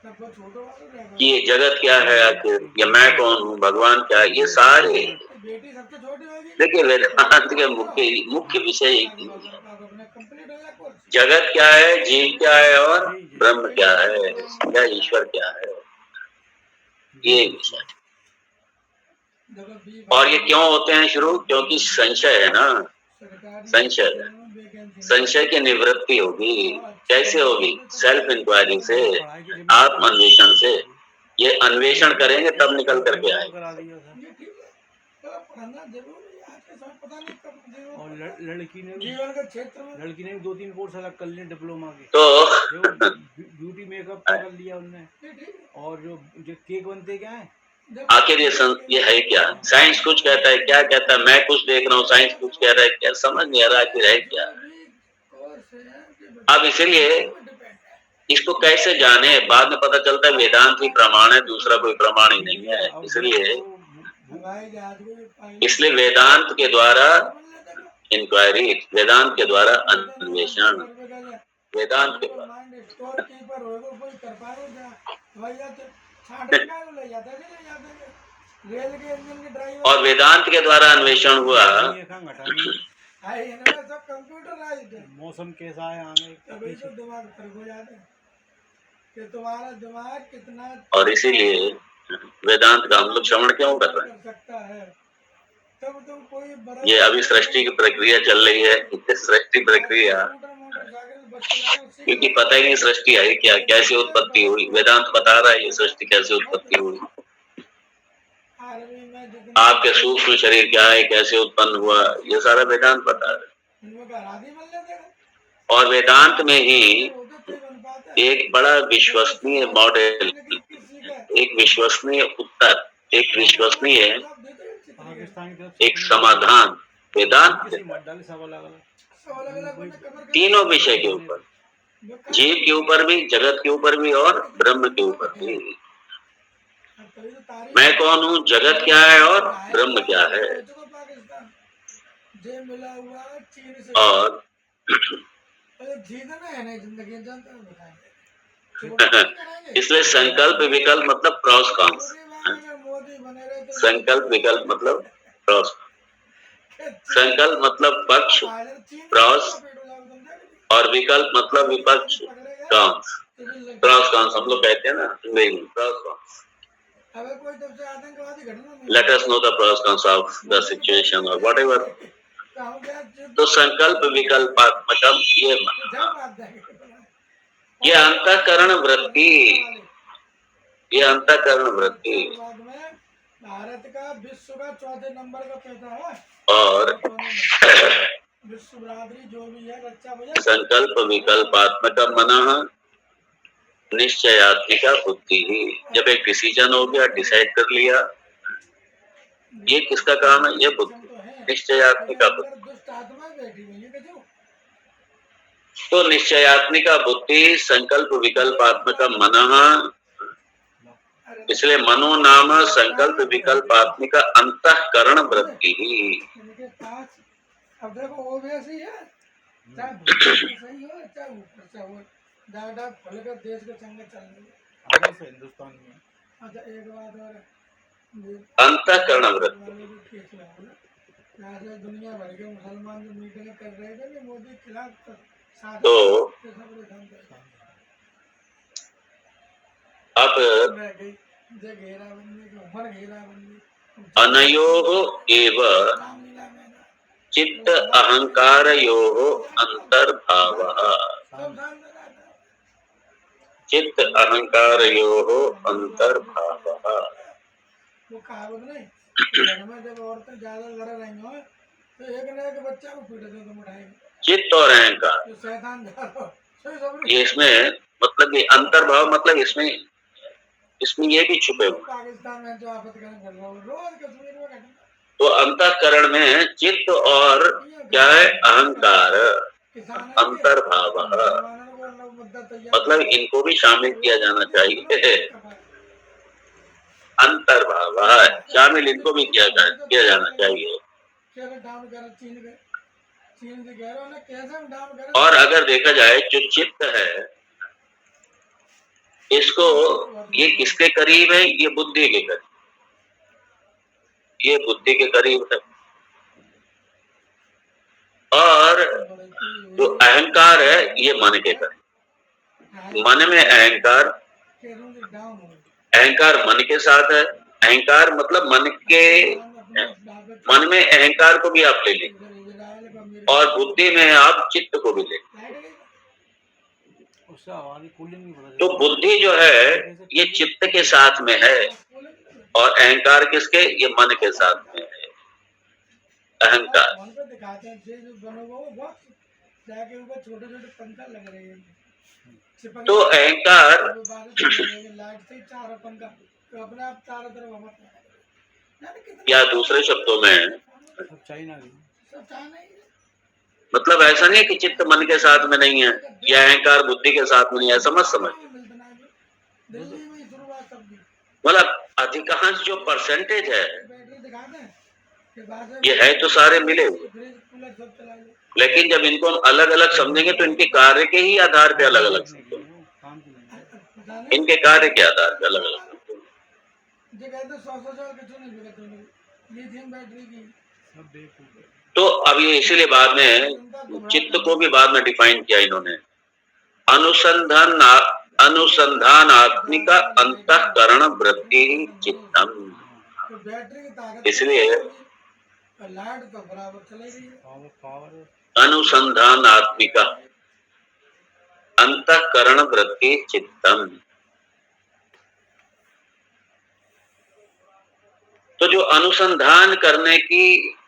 तब वो छोटे वाले रहेगा। कि ये जगत क्या है आखिर, या मैं कौन हूँ, भगवान क्या है, ये सारे। बेटी सबसे छोटी होगी। देखिए वेदांत के मुख्य विषय एक ही है। अपने कंप्लीट हो जाए कोर्स। जगत क्या है, जीव क्या है और ब्रह्म क्या है या ईश्वर क्या है, ये विषय। देखो बी और ये क्यों होते हैं शुरू? क्योंकि संशय है ना, संशय। संशय की निवृत्ति होगी। कैसे होगी? सेल्फ इंक्वायरी से, आत्म अन्वेषण से। ये अन्वेषण करेंगे तब निकल करके आए। करा दिया था। ये ठीक है। तो पढ़ना जरूरी है। आज के समय पता नहीं कब जीवन और लड़की ने जीवन के क्षेत्र में लड़की ने 2-3 कोर्स अलग कर लिए डिप्लोमा के। तो जो ब्यूटी मेकअप का कर लिया उनने, ये ठीक है। और जो केक बनते क्या है, आखिर ये है क्या? साइंस कुछ कहता है, क्या कहता है, मैं कुछ देख रहा हूँ, साइंस कुछ कह रहा है, क्या समझ नहीं आ रहा आखिर है क्या? अब इसलिए इसको कैसे जाने? बाद में पता चलता है वेदांत ही प्रमाण है, दूसरा कोई प्रमाण ही नहीं है। इसलिए वेदांत के द्वारा इंक्वायरी, वेदांत के द्वारा अन्वेषण, वेदांत के द्वारा। रेल के इंजन के ड्राइवर और वेदांत के द्वारा अन्वेषण हुआ सब कंप्यूटराइज्ड है। मौसम कैसा है आगे तभी तो दिमाग खराब हो जाता है कि तुम्हारा दिमाग कितना और इसीलिए वेदांत का हम लोग श्रवण क्यों कर रहे हैं? सकता है। तब तुम कोई बड़ा ये अभी सृष्टि की प्रक्रिया चल रही है, सृष्टि प्रक्रिया, क्योंकि पता ही नहीं सृष्टि है क्या, कैसे उत्पत्ति हुई। वेदांत बता रहा है ये सृष्टि कैसे उत्पत्ति हुई, आपके सूक्ष्म शरीर क्या है, कैसे उत्पन्न हुआ, ये सारा वेदांत बता रहा है। और वेदांत में ही एक बड़ा विश्वसनीय मॉडल, एक विश्वसनीय उत्तर, एक विश्वसनीय एक समाधान वेदांत तीनों विषय के ऊपर, जीव के ऊपर भी, जगत के ऊपर भी और ब्रह्म के ऊपर भी। मैं कौन हूँ, जगत क्या है और ब्रह्म क्या है। और इसलिए संकल्प विकल्प मतलब प्रॉस कॉन्स। संकल्प विकल्प मतलब प्रॉस, संकल्प मतलब पक्ष प्रॉस, और विकल्प मतलब विपक्ष कॉन्स। प्रॉस कॉन्स हम लोग कहते हैं ना अंग्रेजी में, pros cons. Let us know the pros cons of the situation or whatever. तो संकल्प विकल्पात्मकम ये अंतःकरण वृत्ति, ये अंतःकरण वृत्ति भारत का विश्व का चौथे नंबर का पैसा है। और विश्व बराबरी जो भी है बच्चा मुझे संकल्प विकल्पात्मकम मनः निश्चयात्मिका बुद्धि ही। जब एक डिसीजन हो गया, डिसाइड कर लिया, ये किसका काम है? ये बुद्धि, निश्चयात्मिका बुद्धि। तो निश्चयात्मिका बुद्धि, संकल्प विकल्पात्मका मनः, इसलिए मनो नाम संकल्प विकल्पात्मिका अंतःकरण वृत्ति ही। अब देखो वो भी ऐसी है, चाहे सही हो चाहे ऊपर से हो, ज्यादा खुलकर देश के संग चल रही हिंदुस्तान में। अच्छा एक बात और, अंतःकरण वृत्ति। दुनिया भर के मुसलमान जो मीटिंग कर रहे थे कि मोदी के खिलाफ, तो अब अनयोः एव चित्त अहंकारयोः अंतर्भावः, चित्त अहंकारयोः अंतर्भावः। वो कहावत नहीं, घर में जब औरतें ज्यादा लड़ रही हो तो एक न एक बच्चा को पीट दो तुम उठाएंगे। चित्त और अहंकार, तो शैतान ये इसमें मतलब ये अंतर्भाव, मतलब इसमें इसमें ये भी छुपे हुए। पाकिस्तान में जो आपत्तिकरण कर रहा हूँ रोज कश्मीर में घटना। तो अंतःकरण में चित्त और क्या है, अहंकार, अंतर्भाव, मतलब इनको भी शामिल किया जाना चाहिए। अंतर्भाव शामिल इनको भी किया जाना चाहिए। और अगर देखा जाए जो चित्त है इसको, ये किसके करीब है, ये बुद्धि के करीब, ये बुद्धि के करीब है। और जो अहंकार है ये मन के करीब। मन में अहंकार, अहंकार मन के साथ है। अहंकार मतलब मन में अहंकार को भी आप ले लें और बुद्धि में आप चित्त को भी ले लें। तो बुद्धि जो है ये चित्त के साथ में है और अहंकार किसके, ये मन के साथ में है। अहंकार तो अहंकार या दूसरे शब्दों में मतलब ऐसा नहीं है कि चित्त मन के साथ में नहीं है या अहंकार बुद्धि के साथ में नहीं है, ऐसा मत समझ। मतलब अधिकांश जो परसेंटेज है ये है तो सारे मिले हुए, लेकिन जब इनको हम अलग अलग समझेंगे तो इनके कार्य के ही आधार पे अलग अलग समझेंगे, इनके कार्य के आधार पे अलग अलग। तो अब ये इसीलिए बाद में चित्त को भी बाद में डिफाइन किया इन्होंने, अनुसंधानात्मिका अंतःकरण वृत्ति चित्तम। इसलिए अनुसंधानात्मिका अंतःकरण वृत्ति चित्तम। तो जो अनुसंधान करने की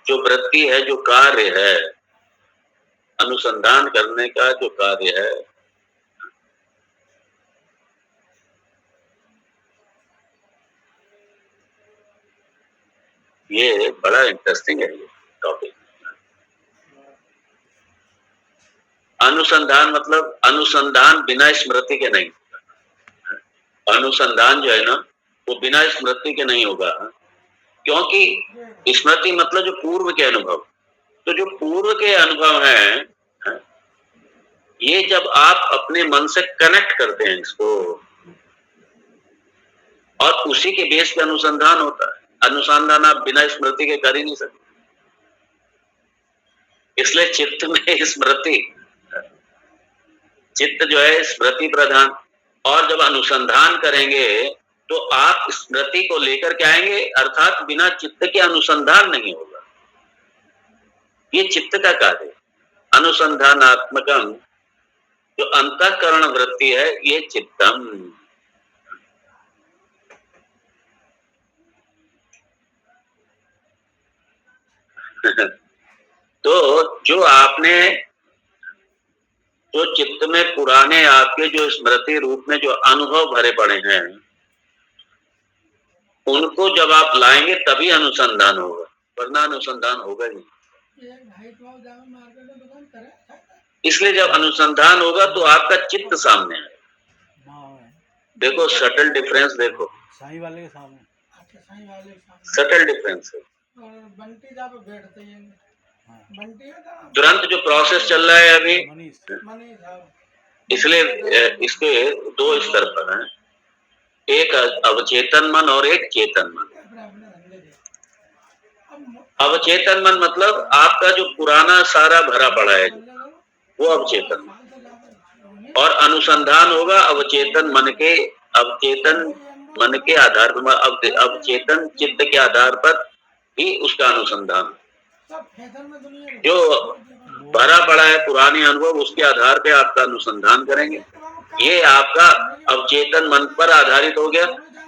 जो वृत्ति है, जो कार्य है, अनुसंधान करने का जो कार्य है, ये बड़ा इंटरेस्टिंग है ये टॉपिक। अनुसंधान मतलब अनुसंधान बिना स्मृति के नहीं, अनुसंधान जो है ना वो बिना स्मृति के नहीं होगा, क्योंकि स्मृति मतलब जो पूर्व के अनुभव। तो जो पूर्व के अनुभव हैं ये जब आप अपने मन से कनेक्ट करते हैं इसको, और उसी के बेस पे अनुसंधान होता है। अनुसंधान आप बिना स्मृति के कर ही नहीं सकते, इसलिए चित्त में स्मृति, चित्त जो है स्मृति प्रधान। और जब अनुसंधान करेंगे तो आप स्मृति को लेकर के आएंगे, अर्थात बिना चित्त के अनुसंधान नहीं होगा। ये चित्त का कार्य, अनुसंधानात्मकम जो अंतःकरण वृत्ति है ये चित्तम। तो जो आपने जो चित्त में पुराने आपके जो स्मृति रूप में जो अनुभव भरे पड़े हैं उनको जब आप लाएंगे तभी अनुसंधान होगा, वरना अनुसंधान होगा ही नहीं। इसलिए जब अनुसंधान होगा तो आपका चित्त सामने है। देखो सटल डिफरेंस, देखो साईं वाले के सामने सटल डिफरेंस है। तुरंत जो प्रोसेस चल रहा है अभी, इसलिए इसके दो स्तर पर हैं, एक अवचेतन मन और एक चेतन मन। अवचेतन मन मतलब आपका जो पुराना सारा भरा पड़ा है वो अवचेतन, और अनुसंधान होगा अवचेतन मन के आधार पर, अवचेतन चित्त के आधार पर ही उसका अनुसंधान। जो भरा पड़ा है पुराने अनुभव उसके आधार पे आपका अनुसंधान करेंगे, ये आपका अवचेतन मन पर आधारित हो गया।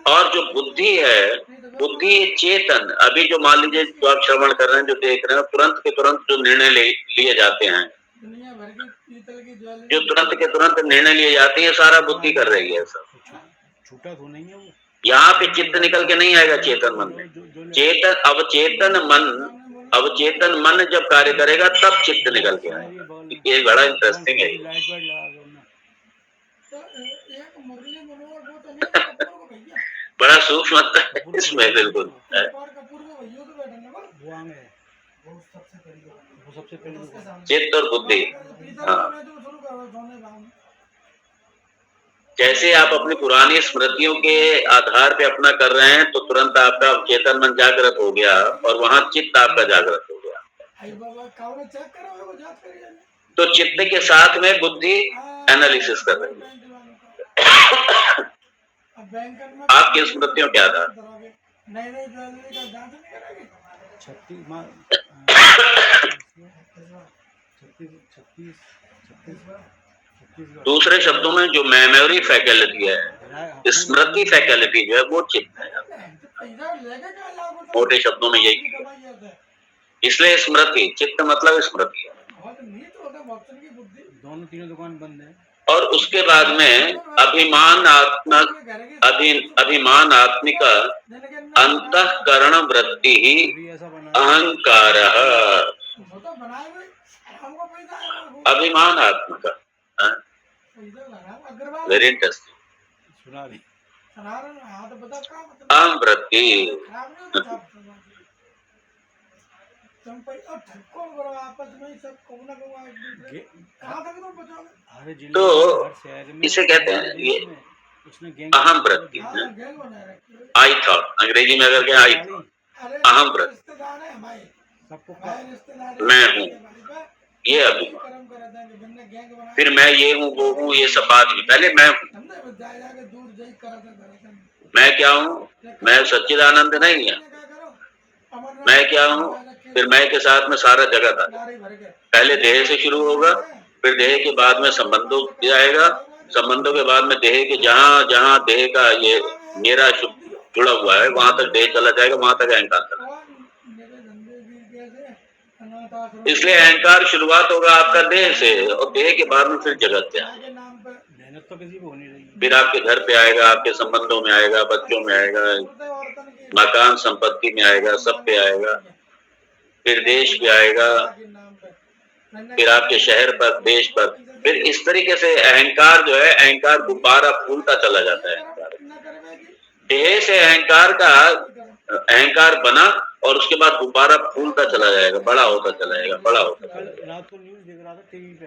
और जो बुद्धि है, बुद्धि चेतन, अभी जो मान लीजिए जो आप श्रवण कर रहे हैं, जो देख रहे हैं, तुरंत के तुरंत जो निर्णय लिए जाते हैं, जो तुरंत के तुरंत निर्णय लिए जाते हैं, सारा बुद्धि कर रही है सब। छूटा तो नहीं है वो, यहाँ पे चित्त निकल के नहीं आएगा चेतन मन में। चेतन अवचेतन मन जब कार्य करेगा तब चित्त निकल के आएगा। ये बड़ा इंटरेस्टिंग है। लाइट वाइट लगा के उन्होंने। तो एक मुरली मनोहर वो तो नहीं है कपूर को भैया, बड़ा सूक्ष्म है इसमें, बिल्कुल है। और कपूर को भैया तो बैठे ना बस, वो आम है, वो सबसे पहले वो सबसे पहले उसके सामने चित्त और बुद्धि। इधर हाँ। मैं तो शुरू करो सोने गाँव में। जैसे आप अपनी पुरानी स्मृतियों के आधार पे अपना कर रहे हैं तो तुरंत आपका चेतन मन जागृत हो गया और वहां चित्त आपका जागृत हो गया। आई बाबा काव ने चेक करो वो जांच करिए। तो चित्त के साथ में बुद्धि एनालिसिस कर रही है अब बैंक में आपकी स्मृतियों के आधार। नहीं नहीं ज्वेलरी का जांच नहीं करेंगे। 36 दूसरे शब्दों में जो मेमोरी फैकल्टी है, स्मृति फैकल्टी जो है वो चित्त है। मोटे शब्दों में यही किया। इसलिए स्मृति, चित्त मतलब स्मृति है। दोनों तीनों दुकान बंद है। और उसके बाद में अभिमानात्मिका अंतःकरण वृत्ति ही अहंकार। अभिमानात्मिका, वेरी इंटरेस्टिंग। सुना भी अहम वृत्ति, तो इसे कहते हैं ये अहम वृत्ति, आई थॉट। अंग्रेजी में अगर क्या आई थॉट, अहम वृत्ति, मैं हूँ, ये अभिमान। फिर मैं ये हूँ वो हूँ, ये सब बात नहीं, पहले मैं हूँ। मैं क्या हूँ? मैं सच्चिदानंद नहीं है। मैं क्या हूँ? फिर मैं के साथ में सारा जगत आ। पहले देह से शुरू होगा, फिर देह के बाद में संबंधों जाएगा, संबंधों के बाद में देह के जहाँ जहाँ देह का ये मेरा जुड़ा हुआ है वहां तक देह चला जाएगा, वहां तक अहंकार चला। इसलिए अहंकार शुरुआत होगा आपका देह से और देह के बाद में फिर जगत से आएगा। मेहनत तो किसी को होनी रही। फिर आपके घर पे आएगा, आपके संबंधों में आएगा, बच्चों में आएगा, मकान संपत्ति में आएगा, सब पे आएगा, फिर देश पे आएगा, फिर आपके शहर पर, देश पर। फिर इस तरीके से अहंकार जो है, अहंकार गुब्बारा फूलता चला जाता है। देह से अहंकार बना और उसके बाद गुब्बारा फूलता चला जाएगा, बड़ा होता चला जाएगा, बड़ा होता चला जाएगा। रात को न्यूज देख रहा था टीवी पे,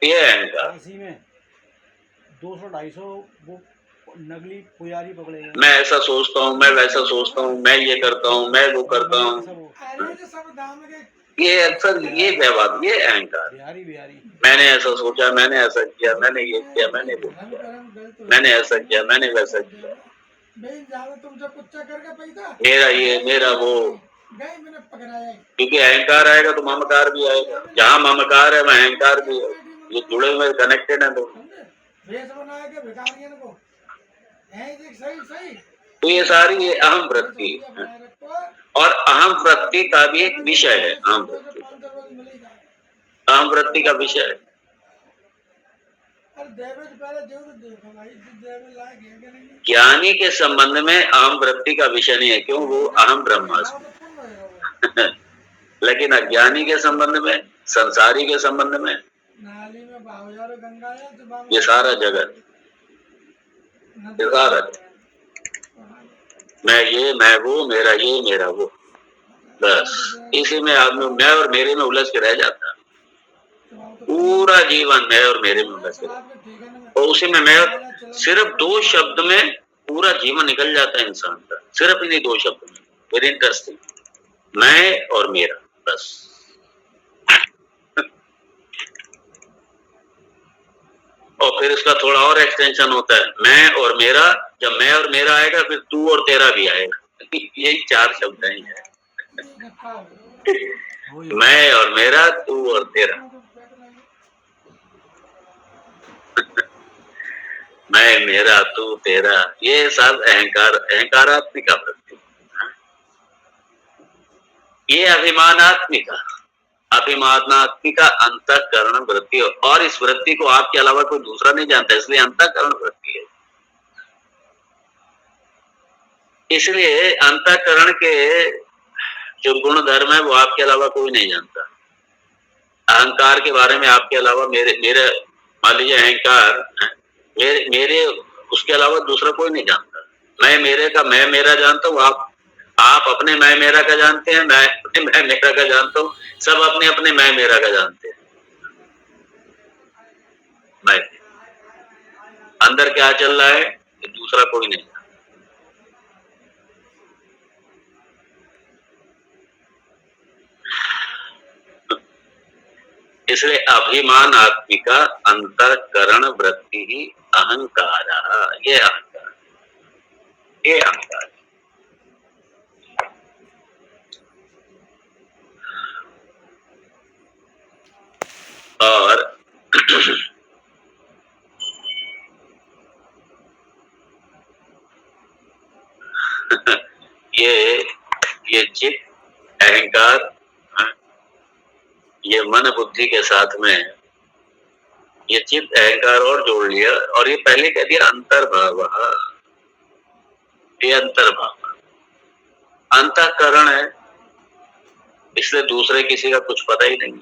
ये अहंकार। काशी में 200-250 वो नकली पुजारी पकड़े गए। मैं ऐसा सोचता हूँ, मैं वैसा सोचता हूँ, मैं ये करता हूँ, मैं वो करता हूँ। ये अक्सर ये व्यवहार, ये अहंकार। बिहारी मैंने ऐसा सोचा, मैंने ऐसा किया, मैंने ये किया, मैंने वो किया, मैंने ऐसा किया, मैंने वैसा किया, मेरा ये, मेरा वो। क्योंकि अहंकार आएगा तो ममकार भी आएगा। जहाँ ममकार है वहाँ अहंकार भी है। ये जुड़े हुए कनेक्टेड है दोनों। तो ये सारी ये अहम वृत्ति है और अहम वृत्ति का भी एक विषय है। अहम वृत्ति का विषय है। ज्ञानी के संबंध में अहम वृत्ति का विषय नहीं है, क्यों? वो अहम ब्रह्मास्मि। लेकिन अज्ञानी के संबंध में, संसारी के संबंध में ये सारा जगत, ये सारा मैं ये, मैं वो, मेरा ये, मेरा वो, बस इसी में आदमी मैं और मेरे में उलझ के रह जाता है। पूरा जीवन मैं और मेरे में उलझ के और उसी में मैं, सिर्फ 2 शब्द में पूरा जीवन निकल जाता है इंसान का। सिर्फ इन्हीं 2 शब्द में। वेरी इंटरेस्टिंग, मैं और मेरा, बस। और फिर इसका थोड़ा और एक्सटेंशन होता है, मैं और मेरा। जब मैं और मेरा आएगा फिर तू और तेरा भी आएगा। यही 4 शब्द हैं। मैं और मेरा, तू और तेरा। मैं, मेरा, तू, तेरा, ये सब अहंकार, अहंकारात्मिका वृत्ति। ये अभिमानात्मिका, अभिमानात्मिका अंतःकरण वृत्ति। और इस वृत्ति को आपके अलावा कोई दूसरा नहीं जानता, इसलिए अंतःकरण वृत्ति है। इसलिए अंतःकरण के जो गुण धर्म है वो आपके अलावा कोई नहीं जानता। अहंकार के बारे में आपके अलावा मेरे मेरे मान लीजिए अहंकार मेरे उसके अलावा दूसरा कोई नहीं जानता। मैं मेरे का मैं मेरा जानता हूँ, आप अपने मैं मेरा का जानते हैं, मैं अपने मैं मेरा का जानता हूँ, सब अपने अपने मैं मेरा का जानते हैं। मैं अंदर क्या चल रहा है दूसरा कोई नहीं। इसलिए अभिमान आत्मिका अंतःकरण वृत्ति ही अहंकार, ये अहंकार, ये अहंकार। और ये चित्त अहंकार, ये मन बुद्धि के साथ में ये चित्त अहंकार और जोड़ लिया, और ये पहले कह दिया अंतर्भाव, ये अंतर्भाव अंतःकरण है, इसलिए दूसरे किसी का कुछ पता ही नहीं,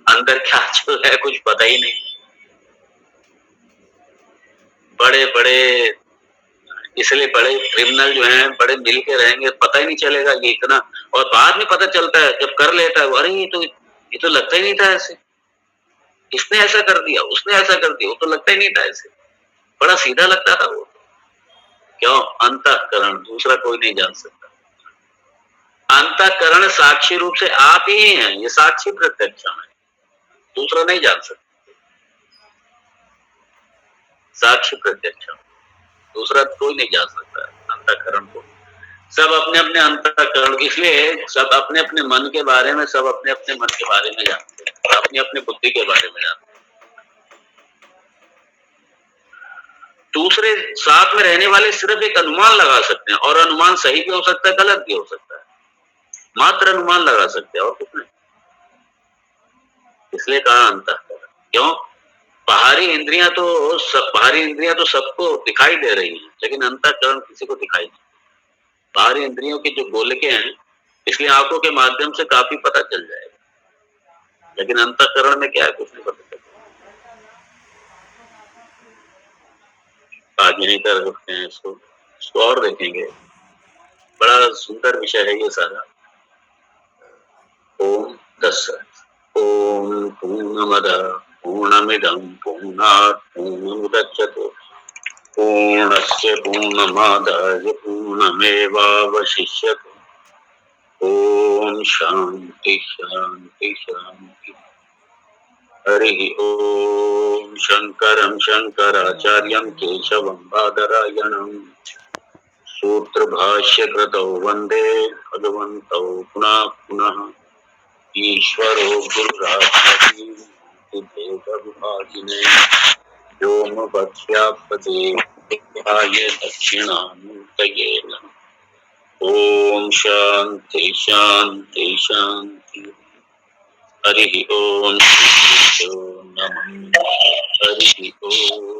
अंदर क्या चल रहा है कुछ पता ही नहीं। बड़े बड़े इसलिए बड़े क्रिमिनल जो हैं बड़े मिल के रहेंगे, पता ही नहीं चलेगा ये इतना, और बाद में पता चलता है जब कर लेता है, अरे ये तो लगता ही नहीं था ऐसे, इसने ऐसा कर दिया, उसने ऐसा कर दिया, वो तो लगता ही नहीं था ऐसे, बड़ा सीधा लगता था वो। क्यों? अंतःकरण, दूसरा कोई नहीं जान सकता। अंतःकरण साक्षी रूप से आप ही हैं, ये साक्षी प्रत्यक्ष है, दूसरा नहीं जान सकता। साक्षी प्रत्यक्ष, दूसरा कोई नहीं जान सकता अंतःकरण को। सब अपने अपने अंतःकरण, इसलिए सब अपने अपने मन के बारे में, सब अपने अपने मन के बारे में जानते हैं, अपनी अपनी बुद्धि के बारे में जानते हैं। दूसरे साथ में रहने वाले सिर्फ एक अनुमान लगा सकते हैं, और अनुमान सही भी हो सकता है, गलत भी हो सकता है, मात्र अनुमान लगा सकते हैं और कुछ नहीं। इसलिए कहा अंतःकरण। क्यों? बाहरी इंद्रियां तो सबको दिखाई दे रही हैं, लेकिन अंतःकरण किसी को दिखाई नहीं। बाहरी इंद्रियों के जो गोलके हैं, इसलिए आंखों के माध्यम से काफी पता चल जाएगा, लेकिन अंतःकरण में क्या है कुछ नहीं पता चलता। आज यहीं कर रखते हैं इसको और देखेंगे, बड़ा सुंदर विषय है ये सारा। ओम तत्सत्। ओम पूर्णमदः पूर्णमिदं पूर्णात् पूर्णमुदच्यते पूर्णस्य पूर्णमादाय पूर्णमेवावशिष्यते। ओम शांति शांति शांति। हरि ओम। शंकरं शंकराचार्यं केशवं बादरायणं सूत्रभाष्यकृतौ वन्दे भगवन्तौ पुनः पुनः। ईश्वरो गुरुरात्मति विभागिने व्योमवद्व्याप्तये दक्षिणामूर्तये नमः। ओम शांति शांति शांति। हरि ओम। नमः। हरि ओम।